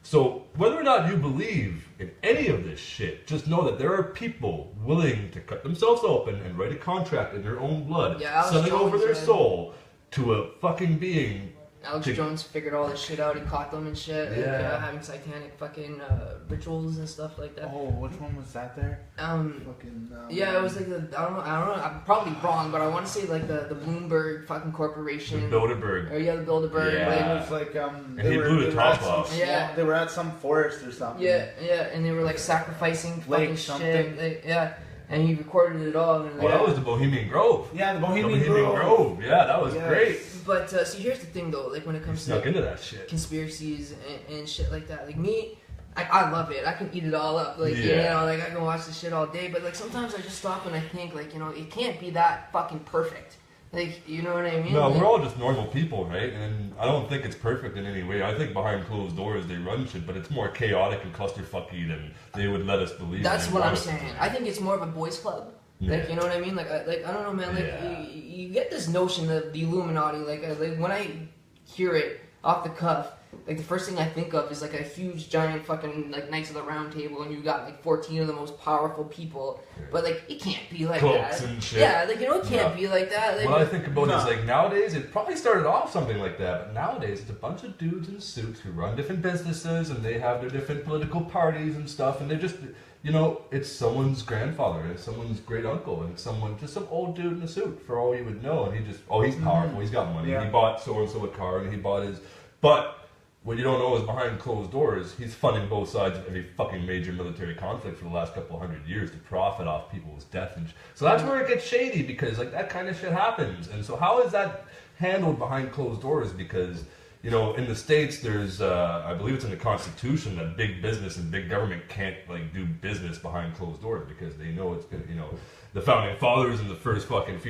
So whether or not you believe in any of this shit, just know that there are people willing to cut themselves open and write a contract in their own blood, selling over their soul to a fucking being. Alex Jones figured all this shit out. He caught them and shit. Yeah. Like, having satanic fucking rituals and stuff like that. Oh, which one was that there? Yeah, it was like I don't know. I'm probably wrong, but I want to say like the Bloomberg fucking corporation. The Bilderberg. Or the Bilderberg. Yeah. Like, It was like and he blew the top off. Yeah. They were at some forest or something. Yeah, and they were like sacrificing fucking something. shit. Like, and he recorded it all. And, Well, that was the Bohemian Grove. Yeah, the Bohemian Grove. Yeah, that was great. But see, here's the thing though. Like when it comes Snuck to into that shit. conspiracies and shit like that. Like me, I love it. I can eat it all up. Like like I can watch this shit all day. But like sometimes I just stop and I think like it can't be that fucking perfect. Like you know what I mean? No, like, we're all just normal people, right? And I don't think it's perfect in any way. I think behind closed doors they run shit, but it's more chaotic and clusterfucky than they would let us believe. That's what I'm saying. I think it's more of a boys' club. Like, Yeah. you know what I mean? Like I don't know, man. Like, you get this notion of the Illuminati. Like when I hear it off the cuff, like the first thing I think of is like a huge, giant fucking like Knights of the Round Table, and you got like 14 of the most powerful people. But like, it can't be like Cloaks that. and shit. Yeah, like it can't be like that. Like, What I think about is like nowadays it probably started off something like that, but nowadays it's a bunch of dudes in suits who run different businesses and they have their different political parties and stuff, and they're just. It's someone's grandfather, and it's someone's great uncle, and it's just some old dude in a suit, for all you would know. And he's powerful, he's got money, he bought so-and-so a car, and he bought his... But what you don't know is behind closed doors, he's funding both sides of every fucking major military conflict for the last couple hundred years to profit off people's death. So that's where it gets shady, because like that kind of shit happens. And so how is that handled behind closed doors? Because... in the States, there's, I believe it's in the Constitution that big business and big government can't, like, do business behind closed doors because they know it's going to, the founding fathers and the first fucking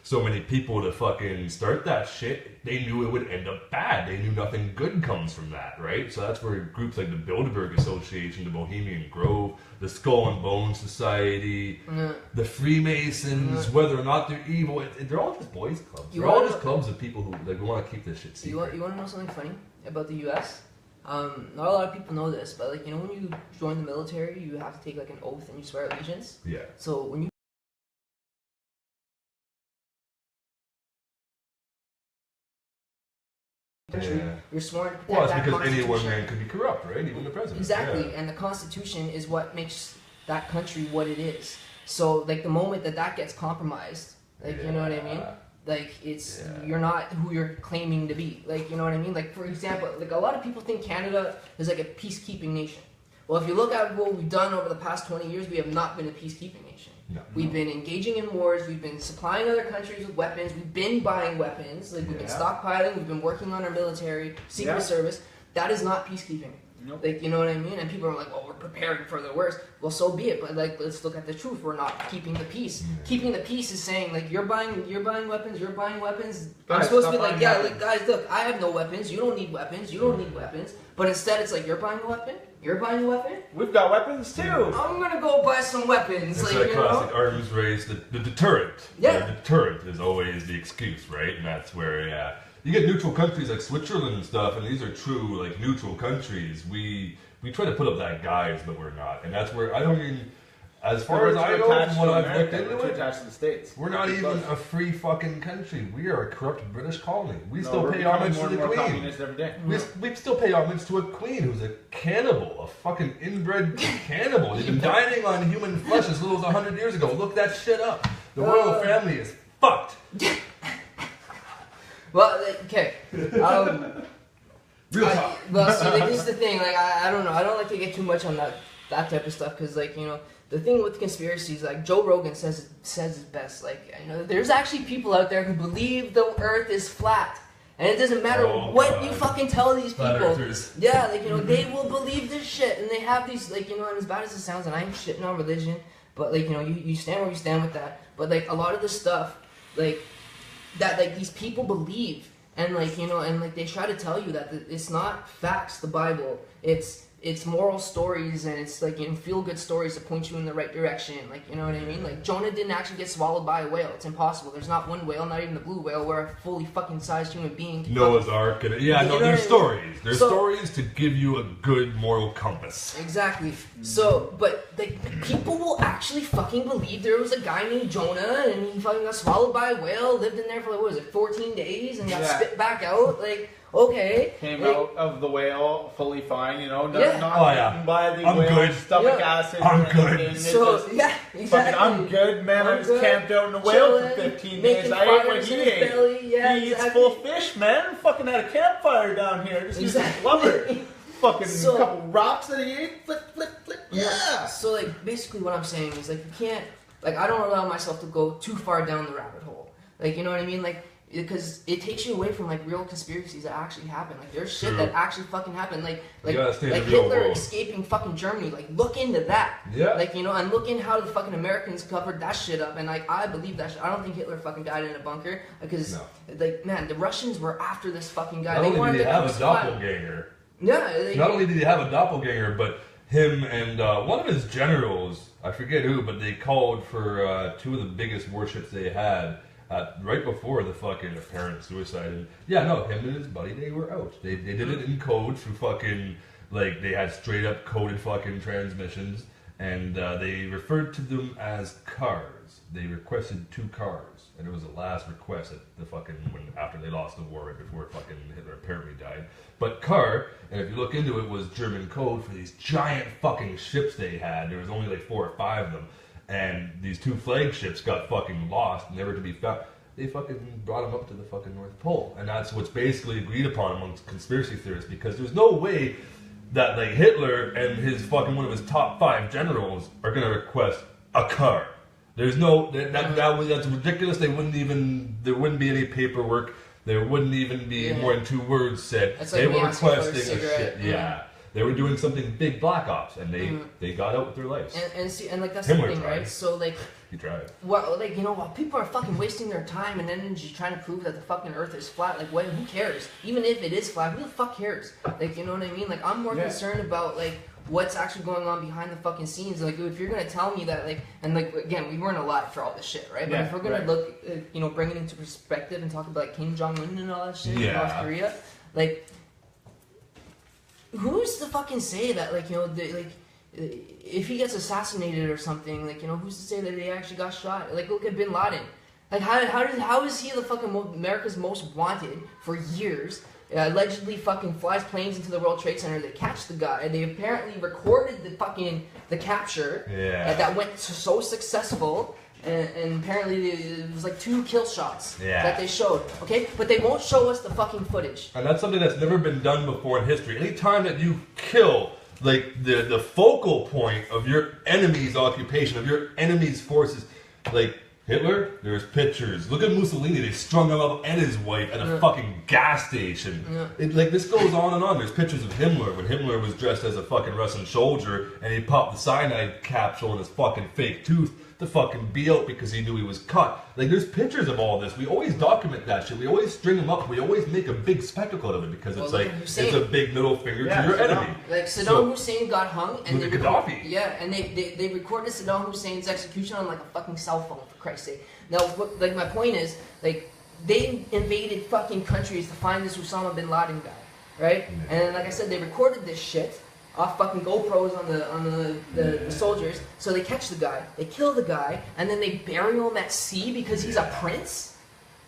so many people to fucking start that shit, they knew it would end up bad. They knew nothing good comes from that, right? So that's where groups like the Bilderberg Association, the Bohemian Grove, the Skull and Bones Society, the Freemasons, whether or not they're evil, they're all just boys' clubs. They're all just clubs of people who like want to keep this shit secret. You want to know something funny about the U.S.? Not a lot of people know this, but like when you join the military, you have to take like an oath and you swear allegiance. Yeah. So when you you're sworn to protect Well, it's that because any one Constitution. man could be corrupt, right? Even the president. Exactly, Yeah. and the Constitution is what makes that country what it is. So, like, the moment that gets compromised, like, you know what I mean? Like, you're not who you're claiming to be. Like, you know what I mean? Like, for example, like, a lot of people think Canada is like a peacekeeping nation. Well, if you look at what we've done over the past 20 years, we have not been a peacekeeping nation. No. We've been engaging in wars, we've been supplying other countries with weapons, we've been buying weapons, like we've been stockpiling, we've been working on our military, secret service. That is not peacekeeping. Nope. Like, you know what I mean? And people are like, we're preparing for the worst. Well, so be it. But like, let's look at the truth. We're not keeping the peace. Keeping the peace is saying like, you're buying weapons. I'm Guys, supposed to be like, buying yeah, weapons. like guys, look, I have no weapons. You don't need weapons. You don't need weapons. But instead, it's like, you're buying a weapon. You're buying a weapon. We've got weapons too. I'm gonna go buy some weapons. It's like, that you classic know? arms race, the deterrent. Yeah. The deterrent is always the excuse, right? And that's where, you get neutral countries like Switzerland and stuff, and these are true like neutral countries. We try to put up that guise, but we're not, and that's where I don't mean. As far as I know, from what I've looked into it, attached to the States. We're not even a free fucking country. We are a corrupt British colony. We still pay becoming homage to the Queen. Every day. We still pay homage to a queen who's a cannibal, a fucking inbred cannibal. They've been dining on human flesh as little as 100 years ago. Look that shit up. The royal family is fucked. Well, okay. Real talk. Well, see, like, this is the thing. Like, I don't know. I don't like to get too much on that type of stuff because, like, you know, the thing with conspiracies, like Joe Rogan says it best. Like, you know, there's actually people out there who believe the Earth is flat, and it doesn't matter what you fucking tell these Flat people. earthers. Yeah, like, you know, they will believe this shit, and they have these, like, you know, and as bad as it sounds, and I'm shitting on religion, but, like, you know, you stand where you stand with that. But, like, a lot of the stuff, like, that, like, these people believe, and, like, you know, and, like, they try to tell you that it's not facts, the Bible, it's moral stories, and it's, like, you know, feel-good stories to point you in the right direction, like, you know what I mean? Like, Jonah didn't actually get swallowed by a whale. It's impossible. There's not one whale, not even the blue whale, where a fully fucking sized human being can Noah's Ark. And, yeah, You no, know there's what I mean? stories. There's So- stories to give you a good moral compass. Exactly. So, but, like, people will actually fucking believe there was a guy named Jonah, and he fucking got swallowed by a whale, lived in there for, like, what was it, 14 days, and got spit back out, like... Okay. Came like, out of the whale fully fine, you know, not Yeah. eaten by the I'm whale, good. stomach Yeah. acid. I'm or good. anything. So, It's just yeah, exactly. fucking, I'm good, man. I I'm just good. camped out in a whale for Chilling, 15 making days. I ate what fires he in his ate. belly. Yeah, he eats exactly. full fish, man. Fucking had a campfire down here. Just using Exactly. blubber. Fucking So- couple rocks that he ate. Flip, flip, flip. Yeah. So, like, basically what I'm saying is, like, you can't, like, I don't allow myself to go too far down the rabbit hole. Like, you know what I mean? Like, because it takes you away from, like, real conspiracies that actually happen. Like, there's shit True. that actually fucking happened. Like gotta stay in the real Hitler world. escaping fucking Germany. Like, look into that. Yeah. Like, you know, and look in how the fucking Americans covered that shit up. And, like, I believe that shit. I don't think Hitler fucking died in a bunker. Because, No. like, man, the Russians were after this fucking guy. Not They only wanted did he to have a crucify him. doppelganger, Yeah. Like, not only did he have a doppelganger, but him and one of his generals, I forget who, but they called for two of the biggest warships they had right before the fucking apparent suicide. And yeah, no, him and his buddy, they were out. They did it in code through fucking, like, they had straight up coded fucking transmissions, and they referred to them as cars. They requested 2 cars, and it was the last request at the fucking, after they lost the war, right before fucking Hitler apparently died. But car, and if you look into it, was German code for these giant fucking ships they had. There was only like 4 or 5 of them. And these 2 flagships got fucking lost, never to be found. They fucking brought them up to the fucking North Pole. And that's what's basically agreed upon amongst conspiracy theorists, because there's no way that, like, Hitler and his fucking one of his top 5 generals are gonna request a car. There's no, that's ridiculous. There wouldn't be any paperwork. There wouldn't even be more than 2 words said. That's like they me were asking for a requesting a cigarette. shit. Yeah. They were doing something big, Black Ops, and they got out with their lives. and see, and, like, that's Himmler the thing, tried. right? So, like, He tried. well, like, you know, while people are fucking wasting their time and energy trying to prove that the fucking Earth is flat, like, what? Who cares? Even if it is flat, who the fuck cares? Like, you know what I mean? Like, I'm more concerned about, like, what's actually going on behind the fucking scenes. Like, if you're gonna tell me that, like, and, like, again, we weren't alive for all this shit, right? But if we're gonna look, you know, bring it into perspective and talk about, like, Kim Jong-un and all that shit in North Korea, like, who's to fucking say that, like, you know, if he gets assassinated or something, like, you know, who's to say that he actually got shot? Like, look at Bin Laden. Like, how is he the fucking America's most wanted for years? Allegedly fucking flies planes into the World Trade Center. They catch the guy. They apparently recorded the capture. That went so successful. And apparently it was like 2 kill shots that they showed, okay? But they won't show us the fucking footage. And that's something that's never been done before in history. Anytime that you kill, like, the focal point of your enemy's occupation, of your enemy's forces, like Hitler, there's pictures. Look at Mussolini, they strung him up and his wife at a fucking gas station. Like, this goes on and on. There's pictures of Himmler, when Himmler was dressed as a fucking Russian soldier, and he popped the cyanide capsule in his fucking fake tooth to fucking be out because he knew he was cut. Like, there's pictures of all this. We always document that shit. We always string them up. We always make a big spectacle out of it because it's like, it's a big middle finger to your enemy. Like, Saddam Hussein got hung, and Look at Gaddafi. And they recorded Saddam Hussein's execution on, like, a fucking cell phone, for Christ's sake. Now, like, my point is, like, they invaded fucking countries to find this Osama bin Laden guy, right? And like I said, they recorded this shit off fucking GoPros on the soldiers. So they catch the guy, they kill the guy, and then they bury him at sea because he's a prince.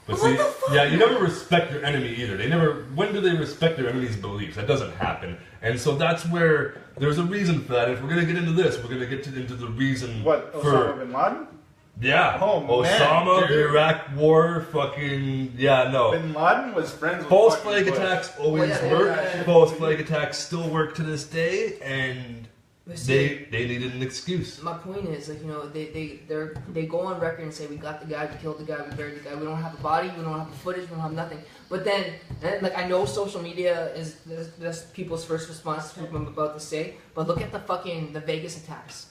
But What see, the fuck? yeah, you never respect your enemy either. They never. When do they respect their enemy's beliefs? That doesn't happen. And so that's where there's a reason for that. If we're gonna get into this, we're gonna get into the reason What, Osama bin Laden? Yeah. Oh, man, Osama, dude. the Iraq War, fucking no. Bin Laden was friends with False fucking flag Bush. attacks always Yeah, work. yeah. False flag attacks still work to this day, and But see, they needed an excuse. my point is, like, you know, they go on record and say, we got the guy, we killed the guy, we buried the guy, we don't have a body, we don't have the footage, we don't have nothing. But then, and like, I know social media is that's people's first response to what I'm about to say, but look at the Vegas attacks.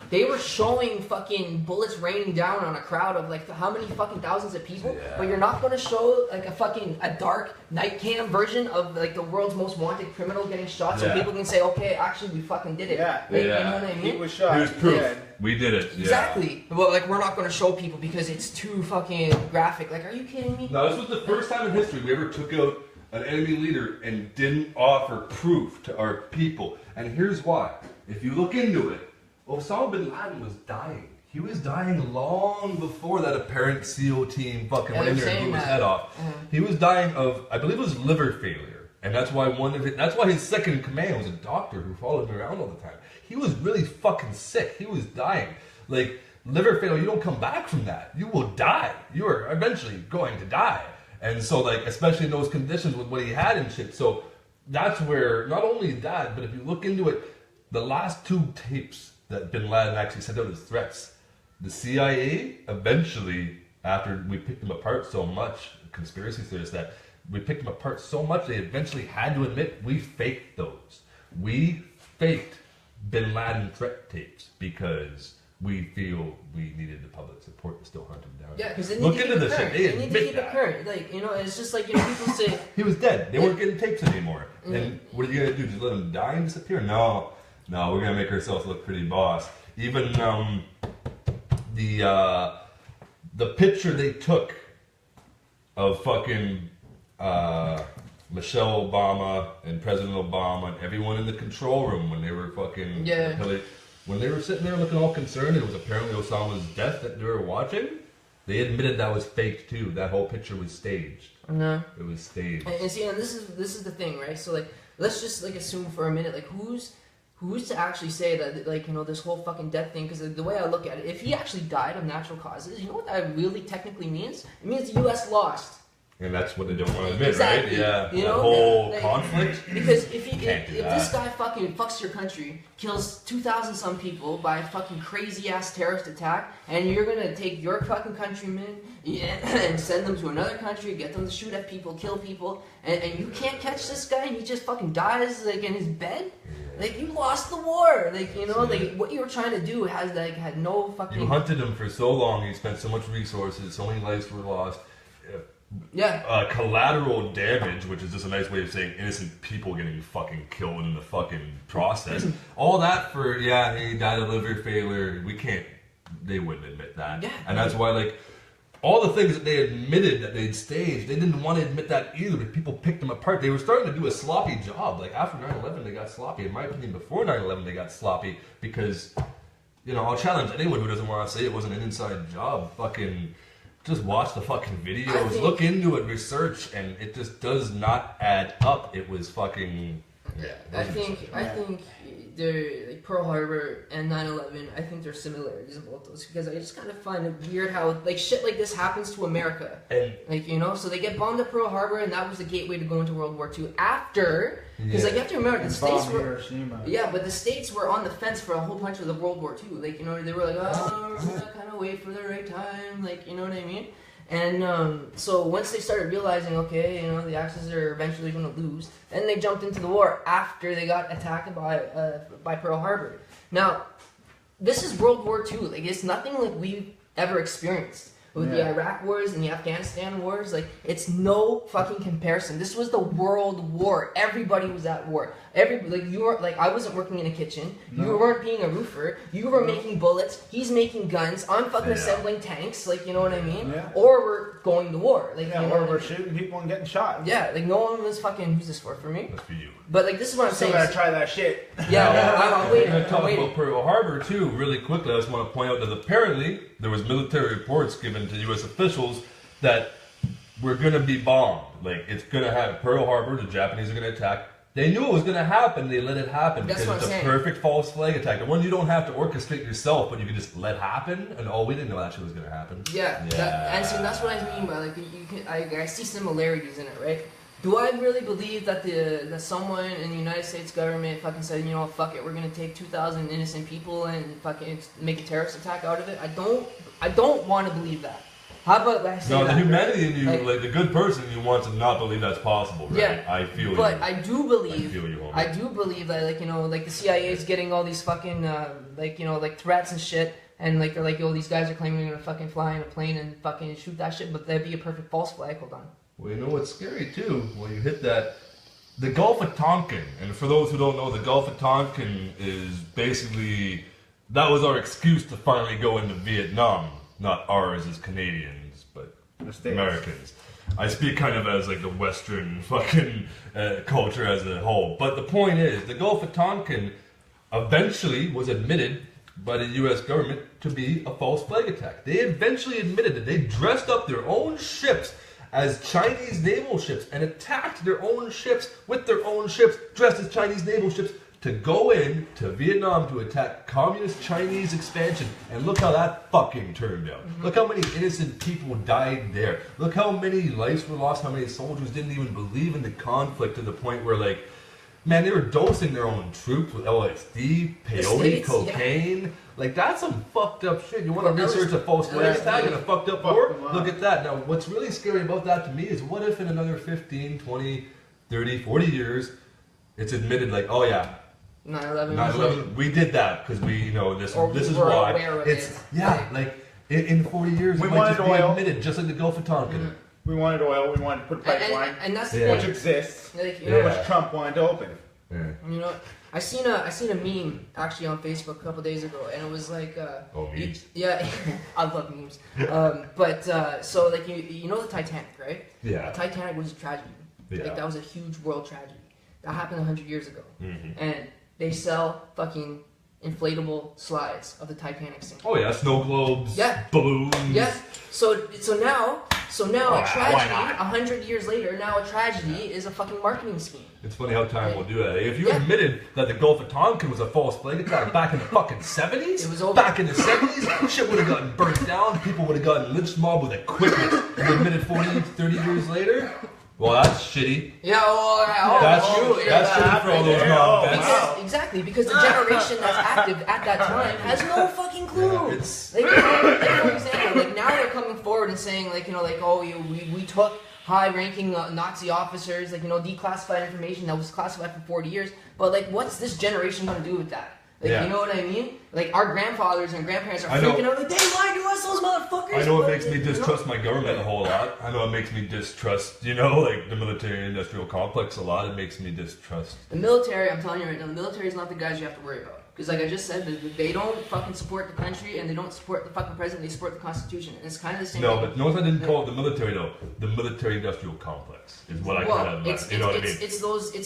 They were showing fucking bullets raining down on a crowd of like how many fucking thousands of people, but you're not gonna show like a dark night cam version of like the world's most wanted criminal getting shot, so people can say, okay, actually we fucking did it. Yeah. Like, Yeah. You know what I mean? He was shot. Here's proof. Yeah. We did it. Yeah. Exactly. Well, like, we're not going to show people because it's too fucking graphic. Like, are you kidding me? Now, this was the first time in history we ever took out an enemy leader and didn't offer proof to our people. And here's why. If you look into it, Osama bin Laden was dying. He was dying long before that apparent SEAL team fucking went in there and blew his head off. He was dying of, I believe it was liver failure. And that's why that's why his second in command was a doctor who followed him around all the time. He was really fucking sick. He was dying. Like, liver failure, you don't come back from that. You will die. You are eventually going to die. And so, like, especially in those conditions with what he had and shit. So that's where, not only that, but if you look into it, the last two tapes that bin Laden actually sent out as threats, the CIA eventually, after we picked them apart so much, conspiracy theorists, that we picked them apart so much, they eventually had to admit we faked those. We faked bin Laden threat tapes because we feel we needed the public support to still hunt him down. Yeah, because they need Look to into keep this it shit. current. They They need to admit keep that. it current. Like, you know, it's just like, you know, people say... He was dead. They weren't getting tapes anymore. And what are you gonna do? Just let him die and disappear? No, we're gonna make ourselves look pretty boss. Even the picture they took of fucking Michelle Obama and President Obama and everyone in the control room when they were fucking when they were sitting there looking all concerned, it was apparently Osama's death that they were watching. They admitted that was faked too. That whole picture was staged. No. It was staged. And see, and this is the thing, right? So, like, let's just, like, assume for a minute, like, who's to actually say that, like, you know, this whole fucking death thing, because the way I look at it, if he actually died of natural causes, you know what that really technically means? It means the U.S. lost. And that's what they don't want to admit, Exactly. right? Yeah, You that know, whole like, conflict. Because if Can't do this that. guy fucking fucks your country, kills 2,000 some people by a fucking crazy ass terrorist attack, and you're gonna take your fucking countrymen and send them to another country, get them to shoot at people, kill people, and you can't catch this guy, and he just fucking dies like in his bed. Like, you lost the war. Like, you know, like what you were trying to do had no fucking. You hunted him for so long. You spent so much resources. So many lives were lost. Yeah. Collateral damage, which is just a nice way of saying innocent people getting fucking killed in the fucking process. All that for, he died of liver failure. They wouldn't admit that. Yeah. And that's why, like, all the things that they admitted that they'd staged, they didn't want to admit that either, but people picked them apart. They were starting to do a sloppy job. Like, after 9/11, they got sloppy. In my opinion, before 9/11, they got sloppy because, you know, I'll challenge anyone who doesn't want to say it wasn't an inside job. Fucking just watch the fucking videos, look into it, research, and it just does not add up. It was fucking. I think they're like Pearl Harbor and 9/11. I think there's similarities in both those because I just kind of find it weird how like shit like this happens to America. And like, you know, so they get bombed at Pearl Harbor, and that was the gateway to go into World War II. After, because like you have to remember, the states were but the states were on the fence for a whole bunch of the World War II. Like, you know, they were like, oh, we're gonna kind of wait for the right time. Like, you know what I mean? And so once they started realizing, okay, you know, the Axis are eventually going to lose, then they jumped into the war after they got attacked by Pearl Harbor. Now, this is World War II. Like, it's nothing like we've ever experienced. with the Iraq wars and the Afghanistan wars. Like, it's no fucking comparison. This was the world war. Everybody was at war. I wasn't working in a kitchen. No. You weren't being a roofer. You were making bullets. He's making guns. I'm fucking assembling tanks. Like, you know what I mean? Yeah. Or we're going to war. Like, you know, or we're shooting people and getting shot. Yeah, like no one was fucking. Who's this for? For me? That's for you. But like, this is what I'm saying. Still gotta try that shit. Yeah, I'm waiting. I'm talk about Pearl Harbor too, really quickly. I just want to point out that apparently there was military reports given to U.S. officials that we're gonna be bombed. Like, it's gonna have Pearl Harbor. The Japanese are gonna attack. They knew it was going to happen. They let it happen because it's a perfect false flag attack. The one you don't have to orchestrate yourself, but you can just let happen. And we didn't know that shit was going to happen. Yeah. And see, that's what I mean by like I see similarities in it, right? Do I really believe that that someone in the United States government fucking said, you know, fuck it, we're going to take 2,000 innocent people and fucking make a terrorist attack out of it? I don't want to believe that. How about I say the humanity in you, like the good person, you want to not believe that's possible, right? Yeah, I feel you. But I do believe, I do believe that, like, you know, like the CIA is getting all these fucking, like, you know, like threats and shit, and like they're like, yo, these guys are claiming they're gonna fucking fly in a plane and fucking shoot that shit, but that'd be a perfect false flag. Hold on. Well, you know what's scary too? When you hit that, the Gulf of Tonkin, and for those who don't know, the Gulf of Tonkin is basically, that was our excuse to finally go into Vietnam. Not ours as Canadians, but Americans. I speak kind of as like the Western fucking culture as a whole. But the point is, the Gulf of Tonkin eventually was admitted by the U.S. government to be a false flag attack. They eventually admitted that they dressed up their own ships as Chinese naval ships and attacked their own ships with their own ships dressed as Chinese naval ships to go in to Vietnam to attack communist Chinese expansion. And look how that fucking turned out. Mm-hmm. Look how many innocent people died there. Look how many lives were lost, how many soldiers didn't even believe in the conflict to the point where, like, man, they were dosing their own troops with LSD, peyote, cocaine. Yeah. Like, that's some fucked up shit. You want to research a false flag attack and a fucked up war? Look at that. Now, what's really scary about that to me is what if in another 15, 20, 30, 40 years, it's admitted like, oh yeah, 9/11. We did that because we, you know, this is why. It's like in 40 years it might just be admitted, just like the Gulf of Tonkin. Mm-hmm. We wanted oil. We wanted to put a pipeline, and that's which exists, like, you know, which Trump wanted to open. Yeah. You know, I seen a meme actually on Facebook a couple days ago, and it was like, memes. Yeah, I love memes. So like you know the Titanic, right? Yeah. The Titanic was a tragedy. Yeah. Like, that was a huge world tragedy. That happened 100 years ago, and they sell fucking inflatable slides of the Titanic sinking. Oh yeah, snow globes, balloons. Yeah. So now a tragedy, 100 years later, now a tragedy is a fucking marketing scheme. It's funny how time will do that. If you admitted that the Gulf of Tonkin was a false flag attack back in the fucking 70s, it was over. Back in the 70s, shit would have gotten burnt down, people would have gotten lynch mobbed with equipment. And you admitted 40, 30 years later, well, that's shitty. Yeah, that's shitty for all those non-vets. Exactly, because the generation that's active at that time has no fucking clue. Like, for example, like, now they're coming forward and saying, like, you know, like, oh, we took high-ranking Nazi officers, like, you know, declassified information that was classified for 40 years. But, like, what's this generation going to do with that? Like, you know what I mean? Like, our grandfathers and grandparents are freaking out, like, they lied to us, those motherfuckers! I know it makes me distrust my government a whole lot. I know it makes me distrust, you know, like, the military-industrial complex a lot. It makes me distrust. The military, I'm telling you right now, the military is not the guys you have to worry about. Because, like I just said, they don't fucking support the country, and they don't support the fucking president, they support the Constitution. And it's kind of the same thing. No, but notice I didn't call it the military, though. The military-industrial complex is what I kind of, you know what I mean? It's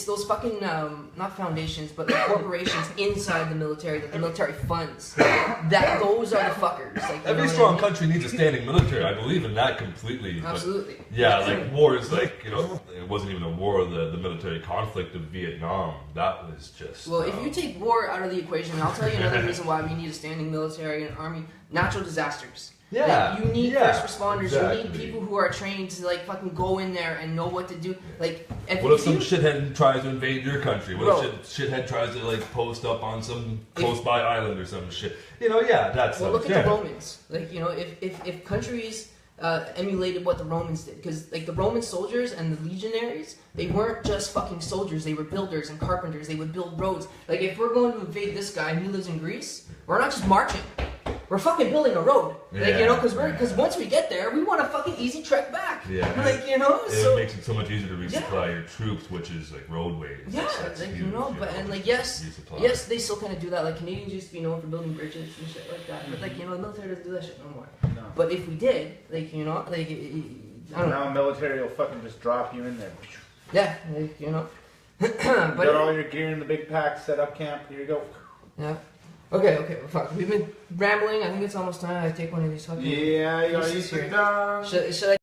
those fucking, not foundations, but like corporations inside the military that the military funds. Those are the fuckers. Like, every strong country needs a standing military. I believe in that completely. Absolutely. But, yeah, like, wars, like, you know, it wasn't even a war, the military conflict of Vietnam. That was just... Well, if you take war out of the equation, and I'll tell you another reason why we need a standing military and army: natural disasters. Yeah. Like, you need first responders. Exactly. You need people who are trained to, like, fucking go in there and know what to do. Like, what if some shithead tries to invade your country? What if shithead tries to, like, post up on some close by island or some shit? You know, that's... Well, look at the Romans. Like, you know, if countries emulated what the Romans did, because, like, the Roman soldiers and the legionaries, they weren't just fucking soldiers. They were builders and carpenters. They would build roads. Like, if we're going to invade this guy and he lives in Greece, we're not just marching. we're fucking building a road. Like, Yeah. you know, because once we get there, we want a fucking easy trek back. Yeah. Like, you know, It makes it so much easier to resupply Yeah. your troops, which is like roadways. Yeah, That's like, huge, you know, but, and like, yes, they still kind of do that. Like, Canadians used to be known for building bridges and shit like that. But, like, you know, the military doesn't do that shit no more. No. But if we did, like, you know, like, I don't know. Now military will fucking just drop you in there. Yeah, like, you know. But But, got all your gear in the big pack, set up camp, here you go. yeah. Okay, well, fuck. We've been rambling. I think it's almost time I take one of these fucking... Yeah, you gotta pieces eat the here. dog. Should I